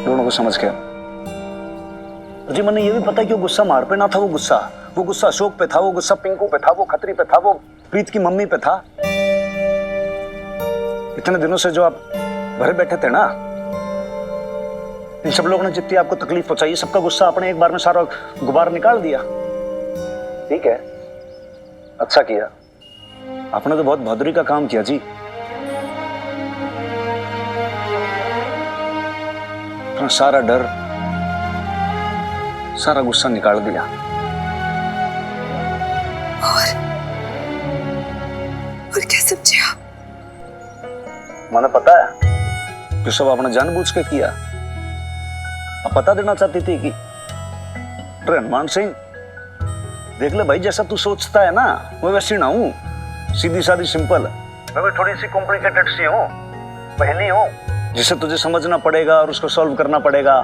दोनों को समझ गया जी। मैंने ये भी पता कि वो गुस्सा मार पे ना था, वो गुस्सा अशोक पे था, वो गुस्सा पिंकू पे था, वो खत्री पे था, वो प्रीत की मम्मी पे था। इतने दिनों से जो आप भरे बैठे थे ना, इन सब लोगों ने जितनी आपको तकलीफ पहुंचाई, सबका गुस्सा आपने एक बार में सारा गुबार निकाल दिया। ठीक है, अच्छा किया आपने, तो बहुत बहादुरी का काम किया जी। अपना सारा डर, सारा गुस्सा निकाल दिया। और क्या समझे आप? मैंने पता है जो सब आपने जानबूझ के किया। आप पता देना चाहती थी कि हनुमान सिंह, देख ले भाई, जैसा तू सोचता है ना मैं वैसी ना हूं, सीधी सादी सिंपल। मैं भी थोड़ी सी कॉम्प्लिकेटेड सी हूं, पहली हूं, जिसे तुझे समझना पड़ेगा और उसको सॉल्व करना पड़ेगा।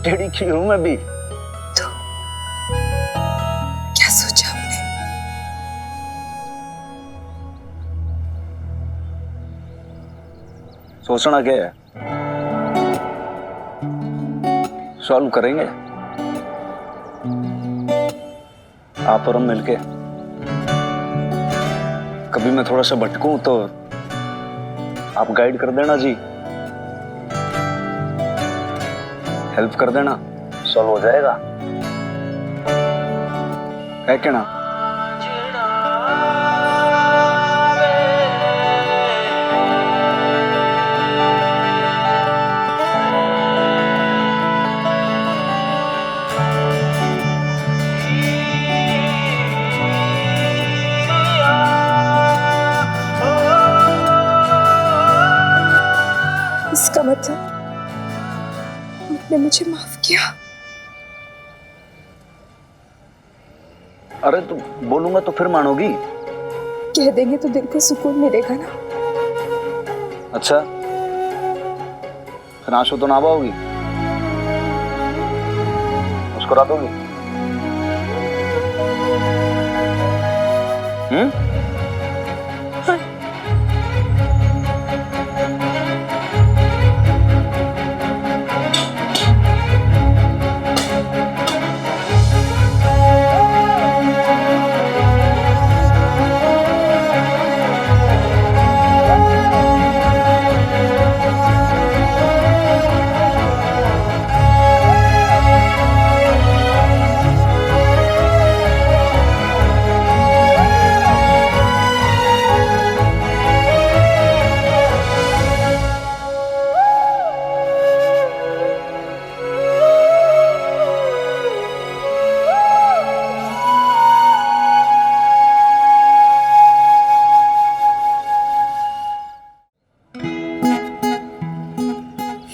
टेढ़ी की हूं मैं भी। तो क्या सोचा आपने? सोचना क्या है, सॉल्व करेंगे आप और हम मिलके। कभी मैं थोड़ा सा भटकूं तो आप गाइड कर देना जी, हेल्प कर देना, सॉल्व हो जाएगा, है क्या ना? इसका मतलब आपने मुझे माफ किया? अरे तो बोलूंगा तो फिर मानोगी? कह देंगे तो दिल को सुकून मिलेगा ना। अच्छा, फिर आंसू तो ना बहाओगी, मुस्कुरा दोगी?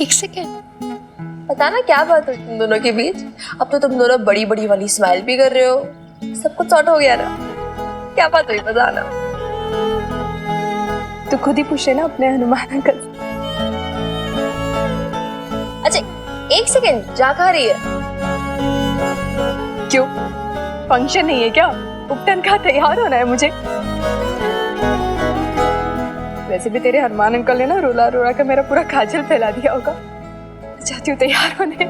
एक सेकेंड, पता ना क्या बात है तुम दोनों के बीच। अब तो तुम दोनों बड़ी बड़ी वाली स्माइल भी कर रहे हो, सब कुछ सॉर्ट हो गया ना? क्या बात हुई बताना। तो खुद ही पूछे ना अपने हनुमान अंकल। अच्छा एक सेकेंड, जा कहाँ रही है? क्यों, फंक्शन नहीं है क्या? उपटन का तैयार होना है मुझे। वैसे भी तेरे हनुमान अंकल ने ना रोला रोला कर मेरा पूरा काजल फैला दिया होगा। चाहती हूँ तैयार होने।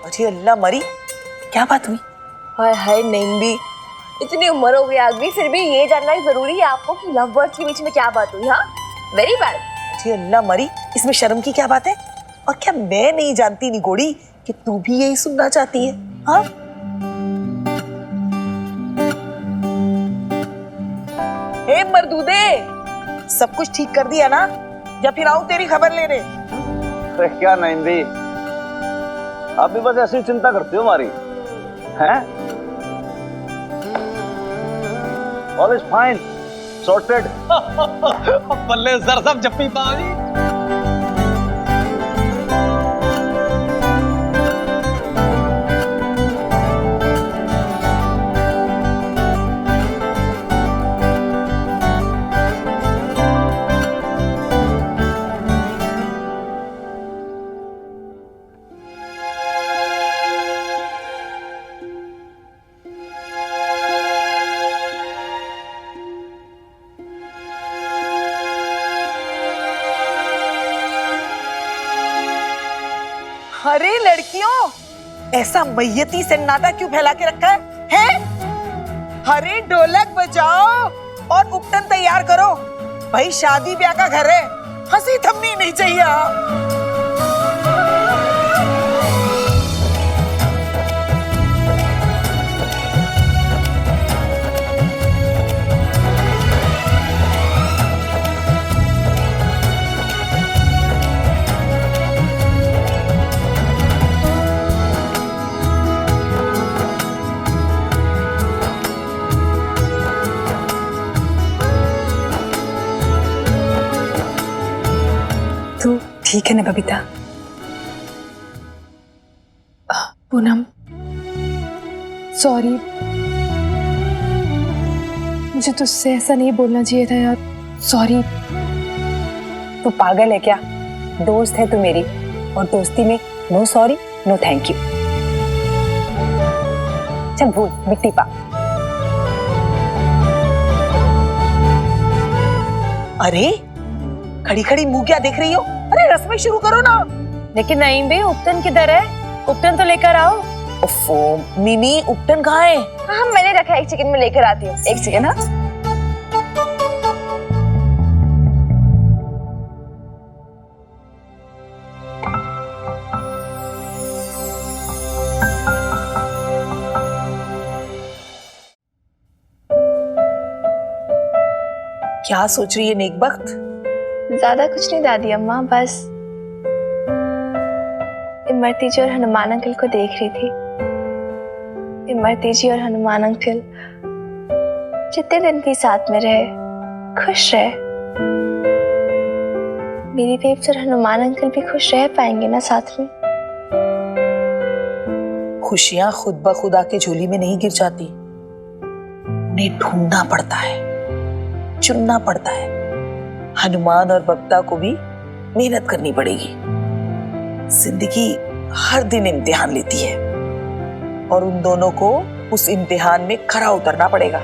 अरे अल्लाह मरी, क्या बात हुई? हाय हाय नहीं भी, इतनी उम्र हो गई आदमी, फिर भी ये जानना जरूरी है आपको कि लव बर्ड्स के बीच में क्या बात हुई। हाँ, वेरी बैड। जी अल्लाह मरी, इसमें शर्म की क्या बात है? और क्या मैं नहीं जानती निगोड़ी कि तू भी यही सुनना चाहती है? हाँ, ए मर्दूदे, सब कुछ ठीक कर दिया ना, या फिर आऊं तेरी खबर लेने? अरे क्या नैंदी, आप भी बस ऐसी चिंता करते हो हमारी, हैं? All is fine, sorted. बल्ले सर साहब जप्पी पावी। अरे लड़कियों, ऐसा मैयती सन्नाटा क्यों फैला के रखा है? हैं? अरे ढोलक बजाओ और उपटन तैयार करो, भाई शादी ब्याह का घर है, हंसी थमनी नहीं चाहिए। तू ठीक है ना बबीता? पूनम, सॉरी, मुझे तुझसे ऐसा नहीं बोलना चाहिए था यार, सॉरी। तू पागल है क्या? दोस्त है तू मेरी, और दोस्ती में no sorry no thank you. चल भूल, मिट्टी पा। अरे खड़ी खड़ी मुंह क्या देख रही हो? अरे रस्में शुरू करो ना। लेकिन नहीं बे, उपटन किधर है? उपटन तो लेकर आओ। ओफो मिनी, उपटन कहाँ है? हाँ, मैंने रखा है, एक सेकंड में लेकर आती हूँ। एक सेकंड। हाँ, क्या सोच रही है नेकबख्त? ज्यादा कुछ नहीं दादी अम्मा, बस इमरती जी और हनुमान अंकल को देख रही थी। इमरती जी और हनुमान अंकल जितने दिन भी साथ में रहे, खुश रहे। मेरी बेब्स और हनुमान अंकल भी खुश रह पाएंगे ना साथ में? खुशियां खुद ब खुद आके झोली में नहीं गिर जाती, उन्हें ढूंढना पड़ता है, चुनना पड़ता है। हनुमान और बबीता को भी मेहनत करनी पड़ेगी। जिंदगी हर दिन इम्तिहान लेती है और उन दोनों को उस इम्तिहान में खरा उतरना पड़ेगा।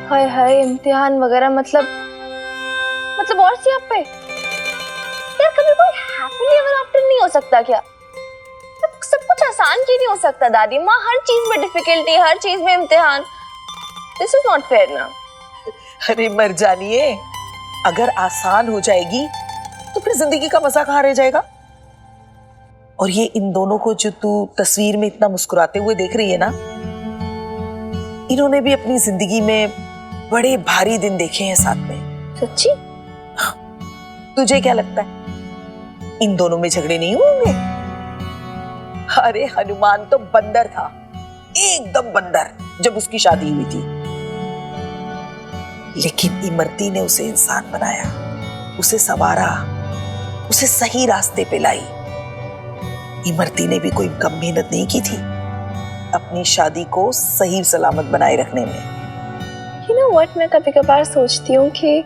हाय हाय, इम्तिहान वगैरह मतलब और सी आप पे यार, कभी कोई हैप्पीली एवर आफ्टर नहीं हो सकता क्या? सब कुछ आसान क्यों नहीं हो सकता दादी माँ? हर चीज में डिफिकल्टी, हर चीज में इम्तिहान। दिस इज नॉट फेयर ना। अरे मर जानिए, अगर आसान हो जाएगी तो फिर जिंदगी का मजा कहाँ रह जाएगा? और ये इन दोनों को जो तू तस्वीर में इतना मुस्कुराते हुए देख रही है ना, इन्होंने भी अपनी जिंदगी में बड़े भारी दिन देखे हैं साथ में। सच्ची? तुझे क्या लगता है इन दोनों में झगड़े नहीं होंगे? अरे हनुमान तो बंदर था, एकदम बंदर, जब उसकी शादी हुई थी। लेकिन इमरती ने उसे इंसान बनाया, उसे संवारा, उसे सही रास्ते पे लाई। इमरती ने भी कोई कम मेहनत नहीं की थी अपनी शादी को सही सलामत बनाए रखने में। You know what, मैं कभी कभार सोचती हूँ कि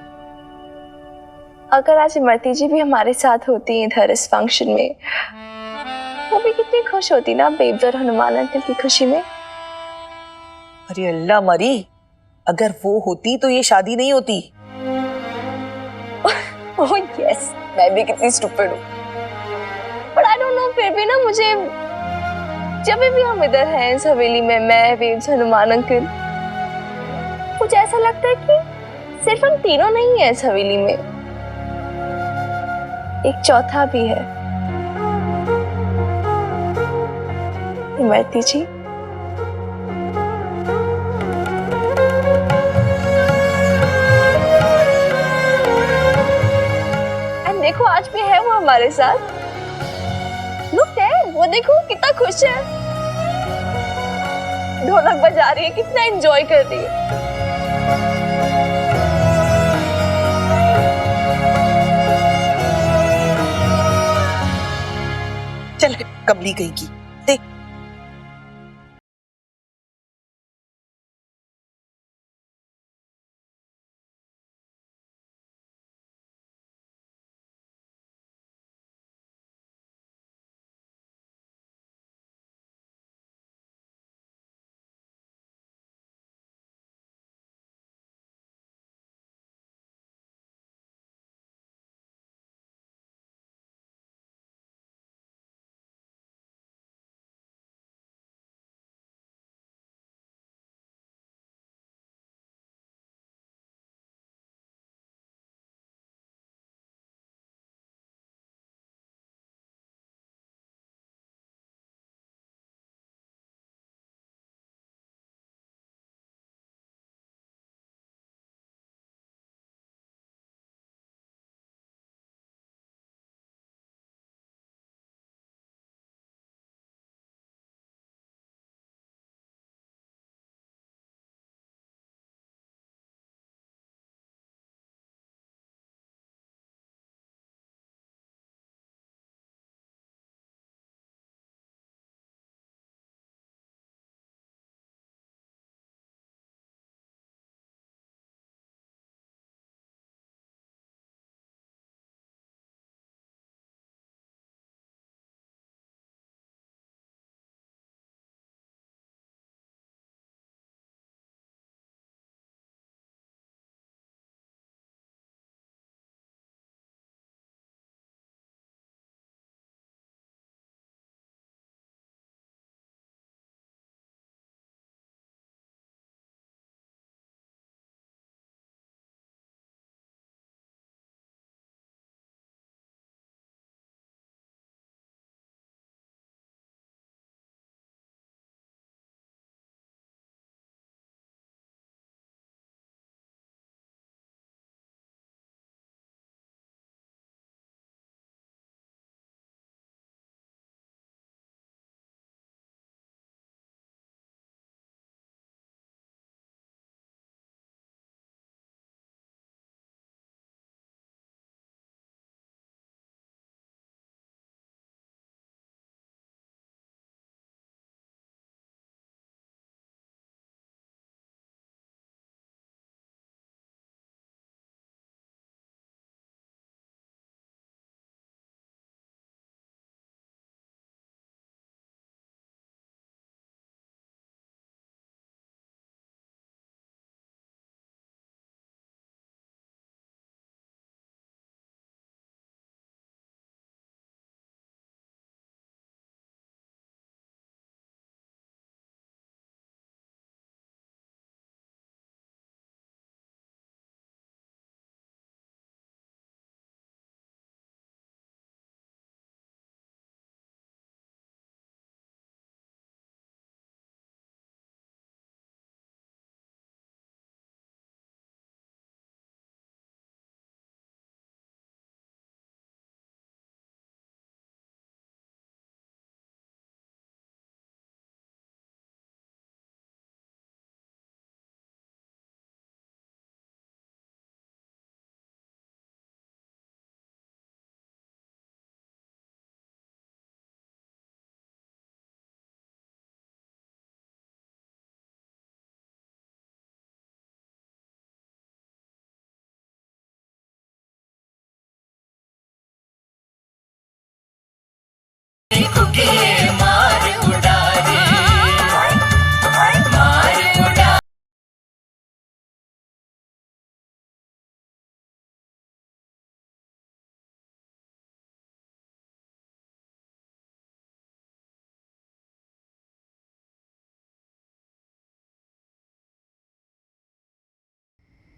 अगर आज इमरती जी भी हमारे साथ होती इधर इस फंक्शन में, वो भी कितनी खुश होती ना बेब्स और हनुमान अंकल की खुशी में। अरे अल्लाह मरी, अगर वो होती तो ये शादी नहीं होती। ओह यस, मैं भी कितनी स्टूपिड हूँ, बट आई डोंट नो, फिर भी ना मुझे जब भी हम इधर हैं इस हवेली में, मैं वेव्स, हनुमान अंकल, कुछ ऐसा लगता है कि सिर्फ हम तीनों नहीं हैं इस हवेली में, एक चौथा भी है, इमरती जी। एंड देखो आज भी है वो हमारे साथ। लुक देयर, वो देखो कितना खुश है, ढोलक बजा रही है, कितना एंजॉय कर रही है। चल कबली गई की देख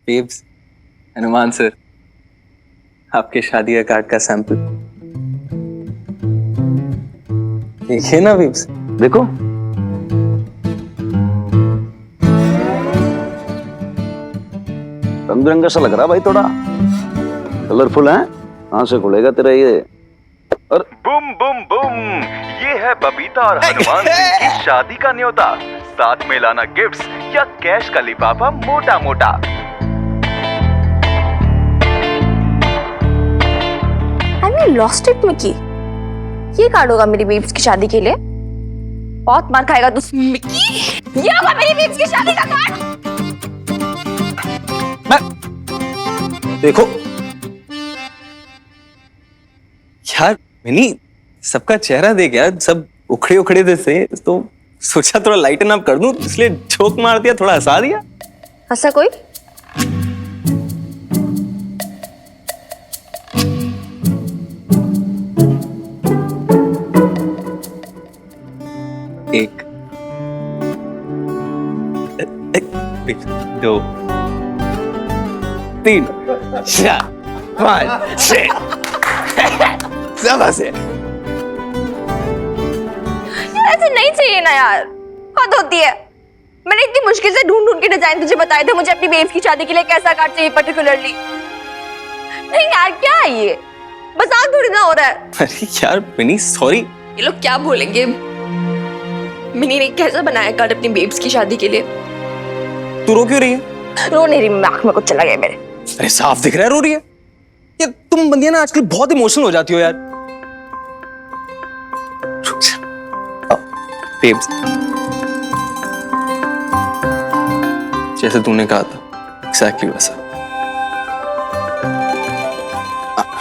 बेब्स, हनुमान सर, आपके शादी का कार्ड का सैंपल देखिए ना बेब्स। देखो रंग बिरंगा सा लग रहा भाई, थोड़ा कलरफुल है। कहाँ से खुलेगा तेरा ये? और बुम बुम बुम, ये है बबीता और हनुमान सिंह की शादी का न्योता। साथ में लाना गिफ्ट्स या कैश का लिफाफा मोटा मोटा। I lost it Mickey. ये कार्ड होगा मेरी बेब्स की शादी के लिए। बहुत मार खाएगा तू मिकी। ये होगा मेरी बेब्स की शादी का कार्ड। देखो यार मिनी, सबका चेहरा देख यार, सब उखड़े उखड़े थे तो सोचा थोड़ा लाइटन अप कर दूं, इसलिए जोक मार दिया, थोड़ा हंसा दिया। हंसा कोई? एक, दो, तीन, चार, पाँच, छह। ऐसे नहीं चाहिए ना यार, हद होती है। मैंने इतनी मुश्किल से ढूंढ ढूंढ के डिजाइन तुझे बताए थे, मुझे अपनी बेब्स की शादी के लिए कैसा कार्ड चाहिए पर्टिकुलरली। नहीं यार, क्या है ये? मजाक थोड़ी ना हो रहा है। अरे यार मिनी सॉरी। ये लोग क्या बोलेंगे? मिनी ने कैसा बनाया कार्ड अपनी बेब्स की शादी के लिए? तू रो क्यों रही है? रो नहीं रही, आंख में कुछ चला गया मेरे। अरे साफ दिख रहा है रो रही है। यार तुम बंदियां ना आजकल बहुत इमोशनल हो जाती हो यार। बेब्स, जैसे तूने कहा था एग्जैक्टली वैसा।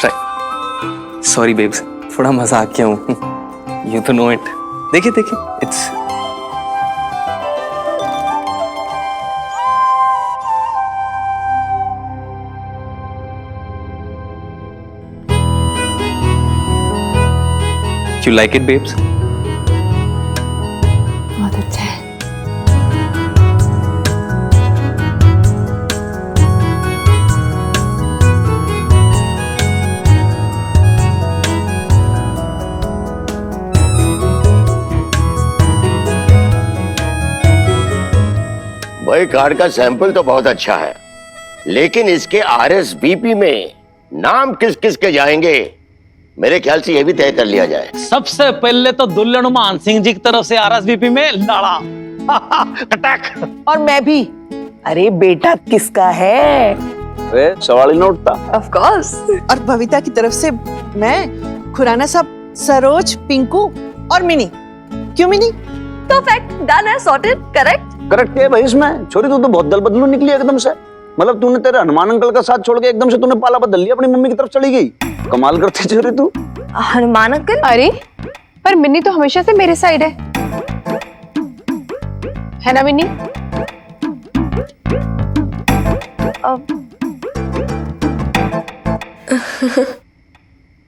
राइट, सॉरी बेब्स, थोड़ा मजाक किया हूं। यू तो नो इट। देखिए देखिए, it's You like it, babes? बहुत अच्छा है। भाई कार्ड का सैंपल तो बहुत अच्छा है, लेकिन इसके आरएसवीपी में नाम किस किस के जाएंगे, मेरे ख्याल से यह भी तय कर लिया जाए। सबसे पहले तो दुल्हन हनुमान सिंह जी की तरफ से आरएसवीपी में लाड़ा कटक। और मैं भी। अरे बेटा किसका है? सवाल ही न उठता। Of course. और बबीता की तरफ से मैं, खुराना साहब, सरोज, पिंकू और मिनी। क्यों मिनी? परफेक्ट, डन है, सॉर्टेड, करेक्ट। करेक्ट है भाई इसमें। छोरी तू तो बहुत दल बदलू निकली एकदम से। मतलब तूने तेरे हनुमान अंकल का साथ छोड़ के एकदम से तूने पाला बदल लिया, अपनी मम्मी की तरफ चली गई। कमाल करती छोरी तू। हनुमान अंकल? अरे पर मिन्नी तो हमेशा से मेरे साइड है ना मिन्नी?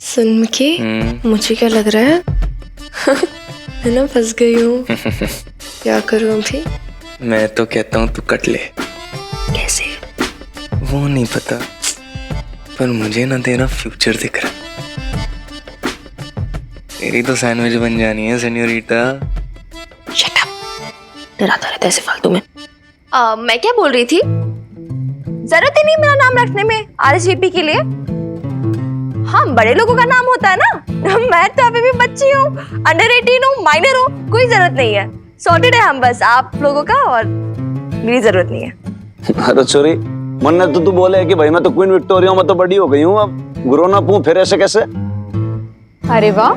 सुन मिकी, मुझे क्या लग रहा है? मैं ना फंस गई हूँ। क्या करूँ अभी? मैं तो कहता हूँ तू कट ले। कैसे? वो नहीं पता, पर मुझे ना तेरा फ्यूचर दिख रहा। तेरी तो सैंडविच बन जानी है सेन्योरिटा। शट अप, डराता रहता है ऐसे फालतू में। मैं क्या बोल रही थी, जरूरत ही नहीं मेरा नाम रखने में आरएसवीपी के लिए। हाँ, बड़े लोगों का नाम होता है ना। मैं तो अभी भी बच्ची हूँ, अंडर 18 हूँ, माइनर हूँ, कोई जरूरत नहीं है। सॉर्टेड है हम, बस आप लोगों का, और मेरी जरूरत नहीं है। अरे छोरी, मन ने तो तू बोले कि भाई मैं तो क्वीन विक्टोरिया हूँ, मैं तो बड़ी हो गई हूँ, अब ग्रोन अप हूँ, फिर ऐसे कैसे? अरे वाह,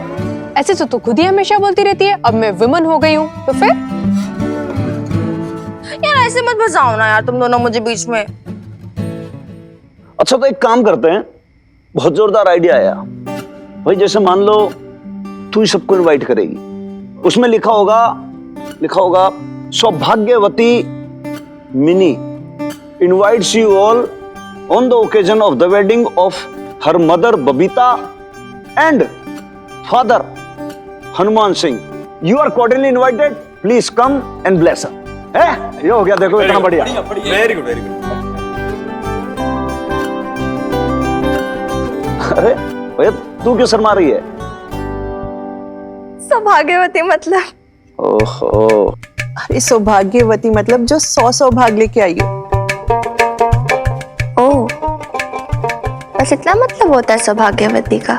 ऐसे तो तू खुद ही हमेशा बोलती रहती है अब मैं वुमन हो गई हूँ, तो फिर? यार ऐसे मत फंसाओ ना यार तुम दोनों मुझे बीच में। अच्छा तो एक काम करते हैं, बहुत जोरदार आइडिया आया भाई। जैसे मान लो तू ही सबको इनवाइट करेगी, उसमें लिखा होगा सौभाग्यवती mini invites you all on the occasion of the wedding of her mother Babita and father Hanuman Singh. You are cordially invited. Please come and bless her. है? ये हो गया, देखो इतना बढ़िया। Very good very good. अरे भैया तू क्यों शर्मा रही है? सौभाग्यवती मतलब। ओहो, अरे सौभाग्यवती मतलब जो 100 सौभाग्य लेके आई हो। ओ, बस इतना मतलब होता है सौभाग्यवती का।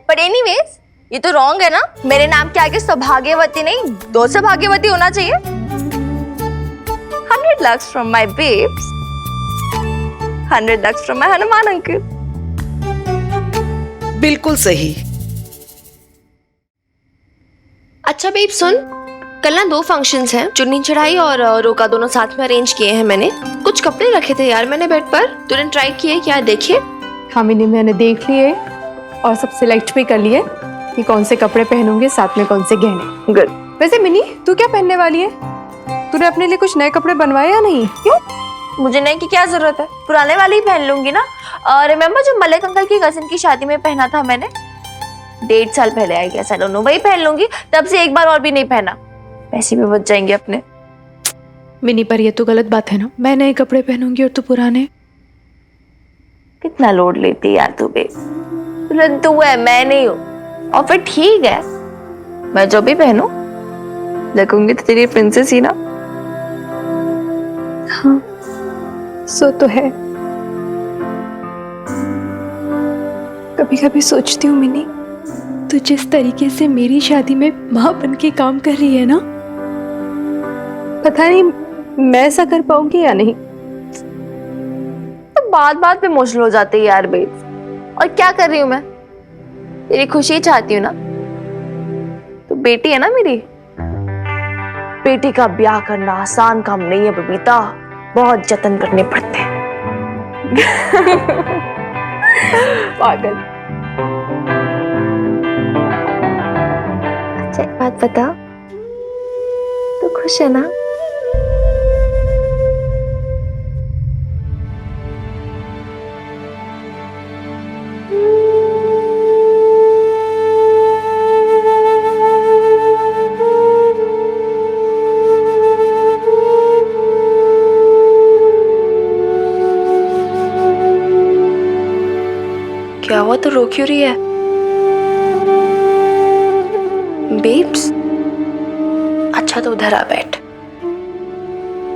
पर एनीवेज ये तो रॉन्ग है ना, मेरे नाम के आगे सौभाग्यवती नहीं 2 सौभाग्यवती होना चाहिए। 100 lakhs from my babes, 100 lakhs from my Hanuman uncle. बिल्कुल सही। अच्छा बेब सुन, कल ना 2 फंक्शंस हैं, चुन्नी चढ़ाई और रोका दोनों साथ में अरेंज किए हैं मैंने। कुछ कपड़े रखे थे यार मैंने बेड पर, तूने ट्राई किए क्या? देखे? हाँ मिनी, मैंने देख लिए और सब सिलेक्ट भी कर लिए कि कौन से कपड़े पहनूंगे, साथ में कौन से गहने। गुड। वैसे मिनी तू क्या पहनने वाली है? तूने अपने लिए कुछ नए कपड़े बनवाए या नहीं? क्यों? मुझे नए की क्या जरूरत है, पुराने वाले ही पहन लूंगी ना। रिमेम्बर जो मलिक अंकल की कजिन की शादी में पहना था मैंने 1.5 साल पहले, I guess, I don't know, वही पहन लूंगी। तब से एक बार और भी नहीं पहना, पैसे भी बच जाएंगे अपने। मिनी पर ये तो गलत बात है ना, मैं नए कपड़े पहनूंगी और तू पुराने। कितना लोड लेती है यार तू बे, तू है मैं नहीं हूँ। और फिर ठीक है, मैं जो भी पहनूं लगूंगी तो तेरी प्रिंसेस ही ना। हाँ सो तो है। कभी कभी सोचती हूँ मिनी, तू जिस तरीके से मेरी शादी में माँ बन के काम कर रही है ना, पता नहीं मैं ऐसा कर पाऊंगी या नहीं। तो बात पे इमोशनल हो जाते हैं यार बेब। और क्या कर रही हूँ मैं, तेरी खुशी ही चाहती हूँ ना। तो बेटी है ना मेरी, बेटी का ब्याह करना आसान काम नहीं है बबीता, बहुत जतन करने पड़ते हैं। पागल। अच्छा एक बात बता, तू खुश है ना? क्या हुआ, तो रो क्यों रही है? बेब्स, अच्छा तो उधर आ बैठ।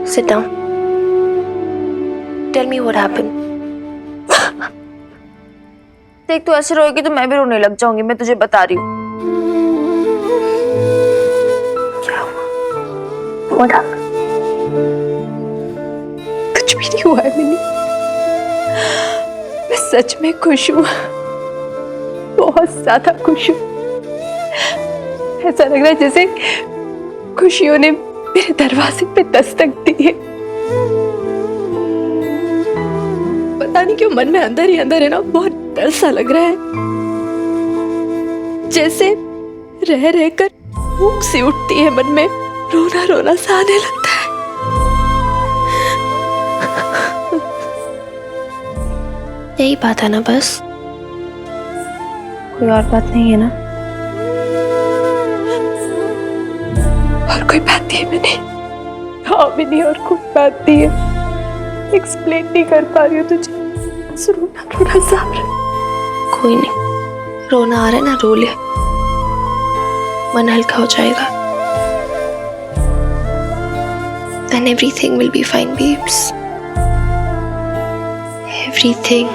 Sit down, tell me what happened. देख तू ऐसे रोएगी तो मैं भी रोने लग जाऊंगी, मैं तुझे बता रही हूँ। क्या हुआ? What happened? कुछ भी नहीं हुआ है मिनी, मैं सच में खुश हूँ, बहुत ज्यादा खुश हूँ। ऐसा लग रहा है जैसे खुशियों ने मेरे दरवाजे पे दस्तक दी है। पता नहीं क्यों मन में अंदर ही अंदर है ना, बहुत डर सा लग रहा है, जैसे रह रहकर भूख सी उठती है मन में, रोना रोना सा आने लगता है। यही बात है ना बस, कोई और बात नहीं है ना? और कोई बात नहीं है मैंने, हाँ भी नहीं, और कोई बात नहीं है, एक्सप्लेन नहीं कर पा रही हूँ तुझे, बस रोना रोना सा आ रहा है। कोई नहीं, रोना आ रहा है ना, रो ले, मन हल्का हो जाएगा। And everything will be fine, babes. Everything.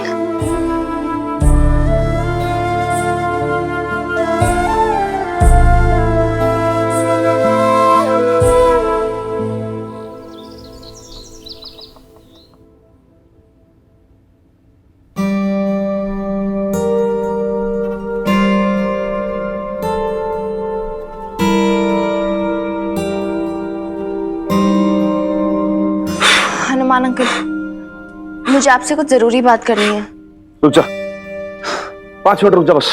Hanuman uncle, मुझे आपसे कुछ जरूरी बात करनी है। रुक जा, 5 मिनट रुक जा बस।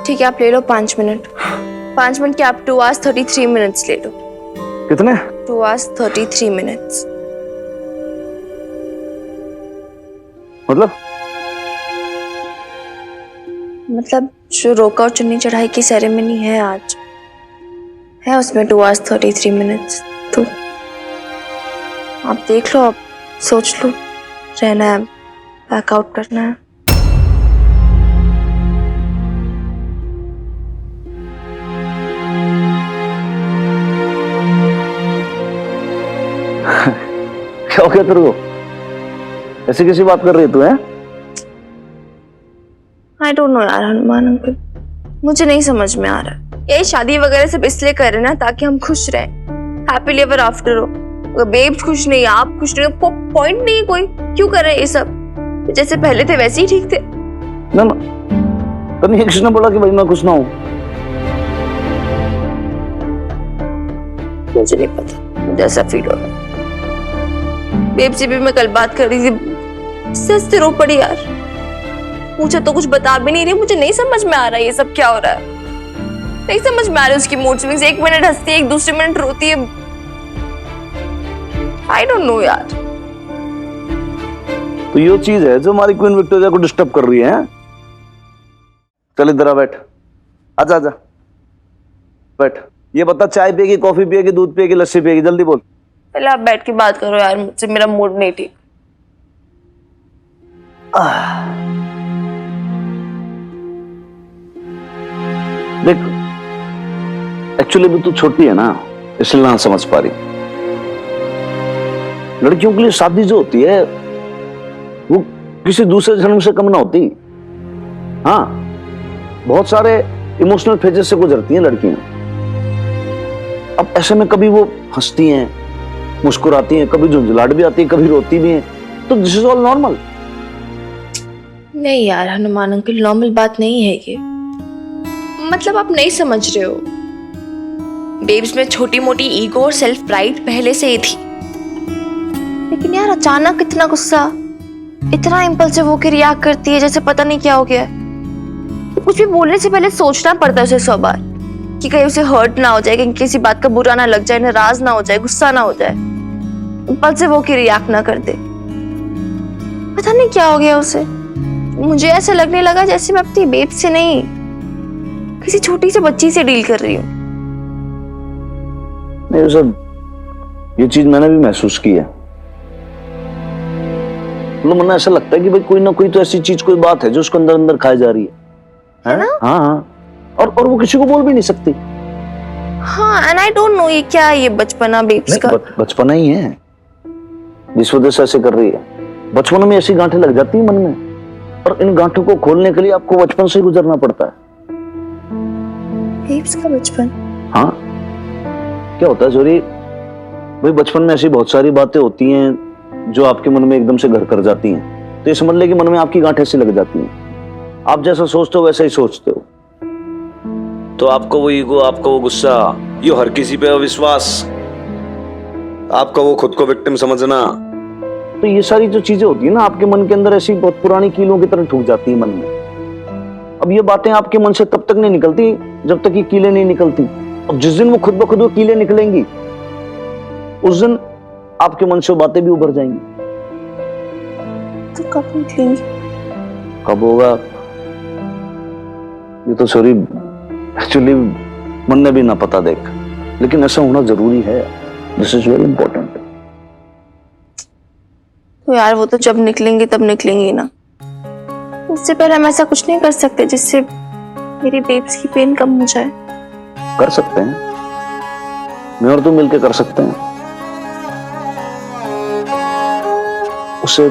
ठीक है, आप ले लो 5 मिनट। 5 मिनट के आप 2 hours 33 minutes ले लो। कितने? 2 hours 33 minutes। मतलब जो रोका और चुन्नी चढ़ाई की सेरेमनी है आज, है उसमें 2 hours 33 minutes। तो आप देख लो, आप सोच लो रहना है, बैकआउट करना है। क्या हो गया तेरे को? ऐसी कैसी बात कर रही है तू? है आई डोंट नो यार हनुमान अंकल, मुझे नहीं समझ में आ रहा। ये शादी वगैरह सब इसलिए कर रहे हैं ना ताकि हम खुश रहें, हैप्पीली एवर आफ्टर हो। अगर बेब्स खुश नहीं, आप खुश नहीं, पॉइंट नहीं है कोई। क्यों कर रहे हैं ये सब? जैसे पहले थे वैसे ही ठीक थे ना। तभी किसने बोला कि भाई मैं खुश ना हूं? मुझे नहीं पता, मुझे ऐसा फील हो रहा है। बेब से भी मैं कल बात कर रही थी, सस्ते रो पड़ी यार। मुझे तो कुछ बता भी नहीं रही, मुझे नहीं समझ में आ रहा है ये सब क्या हो रहा है। नहीं समझ में आ रही उसकी मूड स्विंग्स, एक मिनट हंसती है, एक दूसरे मिनट रोती है। आई डोंट नो यार। तो ये चीज है जो हमारी क्वीन विक्टोरिया को डिस्टर्ब कर रही है। चल इधर आ, बैठ, आजा आजा बैठ। ये बता, चाय पिएगी, कॉफी पिएगी, दूध पिएगी, लस्सी पिएगी? जल्दी बोल। पहले आप बैठ के बात करो यार मुझसे, मेरा मूड नहीं ठीक। देख, एक्चुअली भी तू छोटी है ना, इसलिए ना समझ पा रही। लड़कियों के लिए शादी जो होती है वो किसी दूसरे जन्म से कम ना होती। हाँ, बहुत सारे इमोशनल फेजेस से गुजरती हैं लड़कियां। अब ऐसे में कभी वो हंसती हैं, मुस्कुराती हैं, कभी झुंझलाहट भी आती है, कभी रोती भी हैं, तो दिस इज ऑल नॉर्मल। नहीं यार हनुमान अंकल, नॉर्मल बात नहीं है ये। मतलब आप नहीं समझ रहे हो। बेब्स में छोटी मोटी ईगो और सेल्फ प्राइड पहले से ही थी, लेकिन यार अचानक इतना गुस्सा, इतना इम्पल्सिव होकर रिएक्ट करती है जैसे पता नहीं क्या हो गया है। कुछ भी बोलने से पहले सोचना पड़ता है उसे 100 बार कि कहीं उसे हर्ट ना हो जाए, कहीं किसी बात का बुरा ना लग जाए, नाराज ना हो जाए, गुस्सा ना हो जाए, इम्पल्सिव होकर रिएक्ट ना कर दे। पता नहीं क्या हो गया उसे। मुझे ऐसा लगने लगा जैसे मैं अपनी बेब से नहीं, किसी छोटी सी बच्ची से डील कर रही हूँ। नहीं सर, ये चीज मैंने भी महसूस की है। मतलब मन ऐसा लगता है कि भाई कोई ना कोई तो ऐसी चीज, कोई बात है जो उसको अंदर अंदर खाई जा रही है ना? हाँ हाँ, और वो किसी को बोल भी नहीं सकती। हाँ, एंड आई डोंट नो ये क्या है, ये बचपना बेब्स का। बचपना ही है जिस वजह से ऐसे कर रही है। बचपन में ऐसी गांठें लग जाती है मन में, और इन गांठों को खोलने के लिए आपको बचपन से गुजरना पड़ता है। बेब्स का बचपन? हाँ, क्या होता है जोरी भाई, बचपन में ऐसी बहुत सारी बातें होती हैं जो आपके मन में एकदम से घर कर जाती हैं। तो ये समझ ले कि मन में आपकी गांठें ऐसी लग जाती हैं। आप जैसा सोचते हो वैसा ही सोचते हो। तो आपका वो ईगो, आपका वो गुस्सा, ये हर किसी पे अविश्वास, आपका वो खुद को विक्टिम समझना, तो ये सारी जो चीजें होती है ना आपके मन के अंदर, ऐसी बहुत पुरानी कीलों की तरह ठूक जाती है मन में। अब ये बातें आपके मन से तब तक नहीं निकलती जब तक ये कीलें नहीं निकलती। और जिस दिन वो खुद ब खुद वो कीलें निकलेंगी, उस दिन आपके मन से वो बातें भी उभर जाएंगी। तो कब निकलेंगी? कब होगा ये तो सॉरी एक्चुअली मन ने भी ना पता, देख, लेकिन ऐसा होना जरूरी है। This is very important. तो यार वो तो जब निकलेंगे तब निकलेंगी ना, उससे पहले हम ऐसा कुछ नहीं कर सकते जिससे मेरी बेब्स की पेन कम हो जाए? कर सकते हैं, मैं और तू मिलके कर सकते हैं। उसे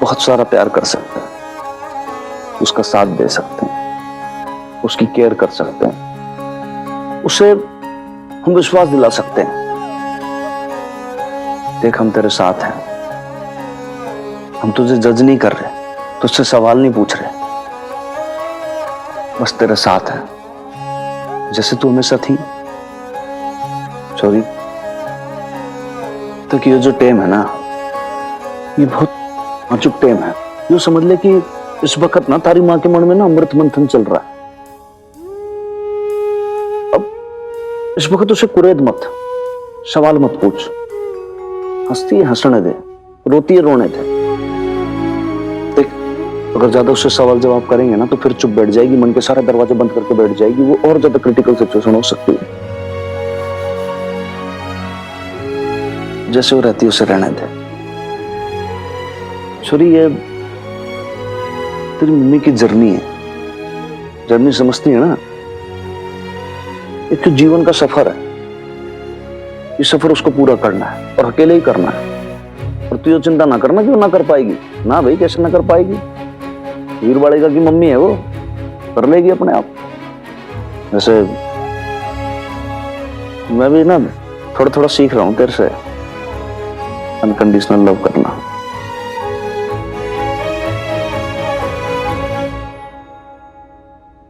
बहुत सारा प्यार कर सकते हैं, उसका साथ दे सकते हैं, उसकी केयर कर सकते हैं, उसे हम विश्वास दिला सकते हैं। देख, हम तेरे साथ हैं, हम तुझे जज नहीं कर रहे, तुझसे सवाल नहीं पूछ रहे, बस तेरे साथ हैं जैसे तू हमेशा थी। सॉरी, तो ये जो टेम है ना, ये बहुत नाजुक टेम है। यूं समझ ले कि इस वक्त ना तारी माँ के मन में ना अमृत मंथन चल रहा है। अब इस वक्त उसे कुरेद मत, सवाल मत पूछ, हंसती है हंसने दे, रोती है रोने दे। देख, अगर ज्यादा उससे सवाल जवाब करेंगे ना तो फिर चुप बैठ जाएगी, मन के सारे दरवाजे बंद करके बैठ जाएगी, वो और ज्यादा क्रिटिकल सिचुएशन हो सकती है। जैसे वो रहती है उसे रहने दे, छोरी ये तेरी मम्मी की जर्नी है, जर्नी समझती है ना? एक तो जीवन का सफर है, ये सफर उसको पूरा करना है और अकेले ही करना है। और तू ये चिंता ना करना कि वो ना कर पाएगी। ना भाई, कैसे ना कर पाएगी? वीरबालिका की मम्मी है, वो कर लेगी अपने आप। वैसे मैं भी ना थोड़ा थोड़ा सीख रहा हूँ तेरे से अनकंडीशनल लव करना।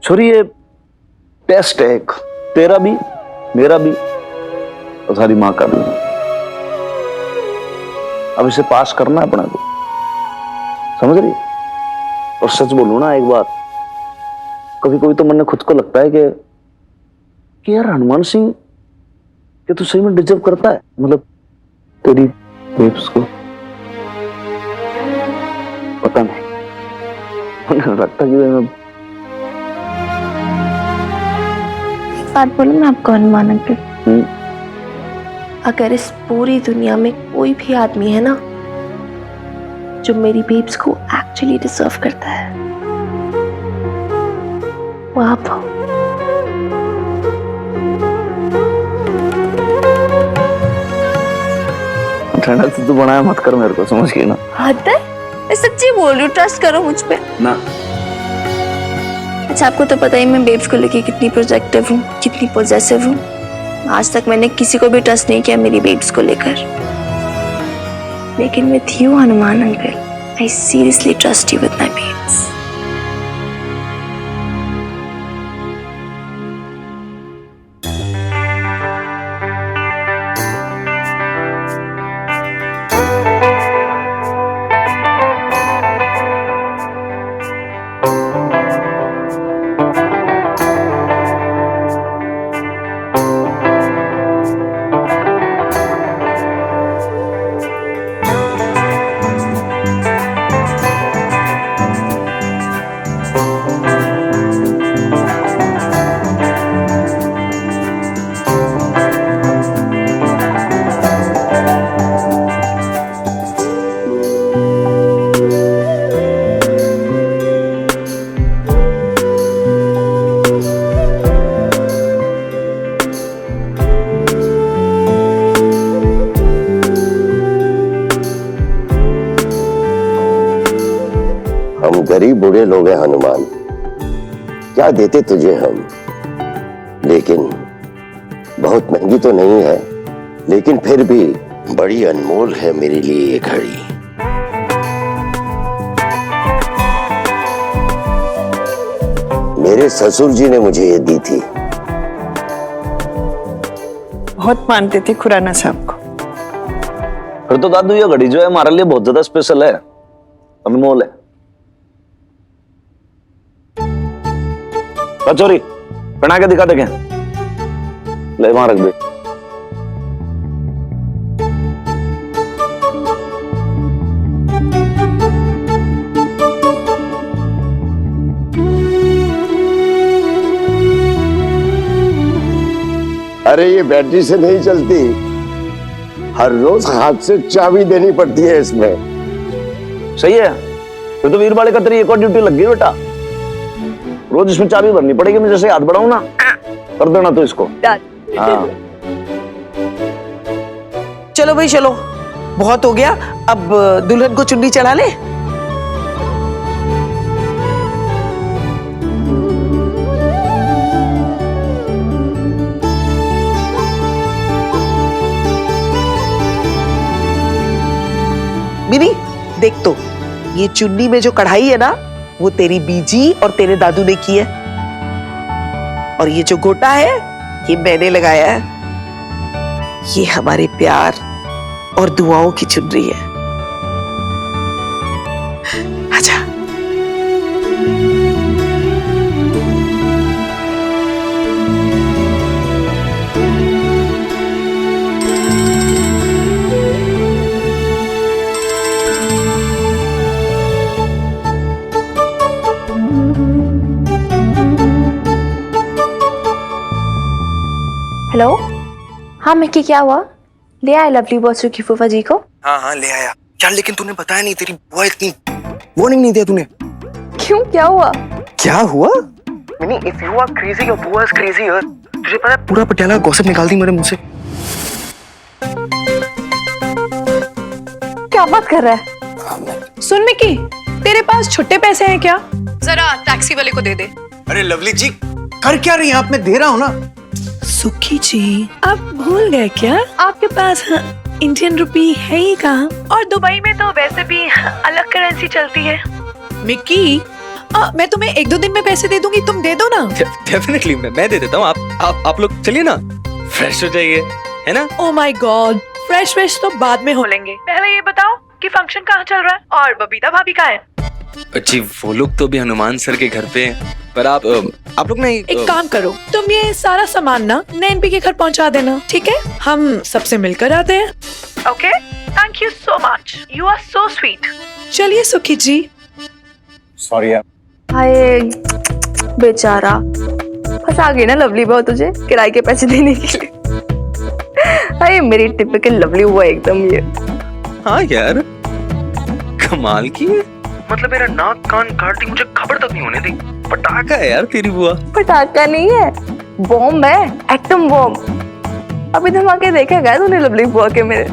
छोरी ये टेस्ट है एक, तेरा भी मेरा भी और सारी माँ का भी। अब इसे पास करना है अपने को, समझ रही? और सच बोलूं ना एक बात, कभी कभी तो मन में खुद को लगता है कि यार हनुमान सिंह कि तू सही में डिजर्व करता है, मतलब तेरी बेब्स को। पता नहीं, मुझे लगता कि मैं बात बोलूं मैं आपको हनुमान अंकल, अगर इस पूरी दुनिया में कोई भी आदमी है ना जो मेरी बेब्स को एक्चुअली डिजर्व करता है, वो आप हो। ठंडा से तू बनाया मत कर मेरे को, समझ गई ना? हद है, मैं सच्ची बोल रही हूँ, ट्रस्ट करो मुझ पे ना। अच्छा, आपको तो पता ही मैं बेब्स को लेके कितनी प्रोटेक्टिव हूँ, कितनी पॉजेसिव हूँ। आज तक मैंने किसी को भी ट्रस्ट नहीं किया मेरी बेब्स को लेकर, लेकिन with you Hanuman uncle, I seriously trust you with my babes. गरीब बूढ़े लोग हैं हनुमान, क्या देते तुझे हम, लेकिन बहुत महंगी तो नहीं है, लेकिन फिर भी बड़ी अनमोल है मेरे लिए ये घड़ी। मेरे ससुर जी ने मुझे ये दी थी। बहुत मानते थे खुराना साहब को। फिर तो दादू ये घड़ी जो है हमारे लिए बहुत ज्यादा स्पेशल है, अनमोल है। कचोरी बना के दिखा देखें, ले वहां रख दे। अरे ये बैटरी से नहीं चलती, हर रोज हाथ से चाबी देनी पड़ती है इसमें। सही है, फिर तो वीरबालिका तेरी एक और ड्यूटी लग गई बेटा, रोज इसमें चाबी भरनी पड़ेगी। मैं जैसे हाथ बढ़ाऊं ना, कर देना तो इसको। हाँ। चलो भाई चलो, बहुत हो गया, अब दुल्हन को चुन्नी चढ़ा ले। मिनी देख तो, ये चुन्नी में जो कढ़ाई है ना, वो तेरी बीजी और तेरे दादू ने की है, और ये जो गोटा है ये मैंने लगाया है। ये हमारे प्यार और दुआओं की चुनरी है। आजा। हेलो, हाँ मिक्की, क्या हुआ? ले आए लवली बॉस की फूफा जी को? हाँ हाँ ले आया, यार लेकिन तूने बताया नहीं, तेरी बुआ इतनी वार्निंग नहीं दिया तूने। क्यों, क्या हुआ? क्या हुआ? मैंने if you are crazy your बुआ इज क्रेजी यार। तुझे पता है पूरा पटियाला गॉसिप निकाल दी मेरे मुंह से। क्या बात कर रहा है? सुन मिकी, तेरे पास छुट्टे पैसे हैं क्या? जरा टैक्सी वाले को दे दे। अरे लवली जी कर क्या रही हैं आप? मैं दे रहा हूँ ना। सुखी जी, आप भूल गए क्या? आपके पास इंडियन रुपी है ही कहाँ? और दुबई में तो वैसे भी अलग करेंसी चलती है। मिक्की, मैं तुम्हें 1-2 दिन में पैसे दे दूंगी, तुम दे दो ना। डेफिनेटली मैं दे देता हूँ। आप लोग चलिए ना, फ्रेश हो जाइए, है ना? ओह माय गॉड, फ्रेश तो बाद में हो लेंगे। पहले ये बताओ कि फंक्शन कहाँ चल रहा है और बबीता भाभी कहाँ है? जी वो लोग तो भी हनुमान सर के घर पे हैं, पर आप लोग ना एक काम करो, तुम ये सारा सामान ना नैनपी के घर पहुंचा देना, ठीक है? हम सबसे मिलकर आते हैं। Okay, thank you so much, you are so sweet. चलिए सुखी जी। सॉरी यार। हाय बेचारा, फंसा गई ना लवली बुआ तुझे किराए के पैसे देने के लिए। हाय मेरी टिपिकल लवली बुआ एकदम ये। हाँ यार कमाल की है। मतलब मेरा नाक कान काट दी, मुझे खबर तक नहीं होने दी। पटाखा है यार तेरी बुआ। पटाखा नहीं है, बॉम्ब है, एटम बॉम्ब। अभी धमाके देखे गए तूने लवली बुआ के मेरे?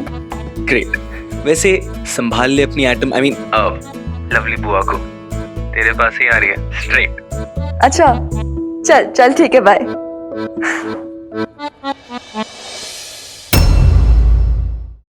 ग्रेट। वैसे संभाल ले अपनी एटम, आई मीन लवली बुआ को, तेरे पास ही आ रही है स्ट्रेट। अच्छा चल चल ठीक है, बाय।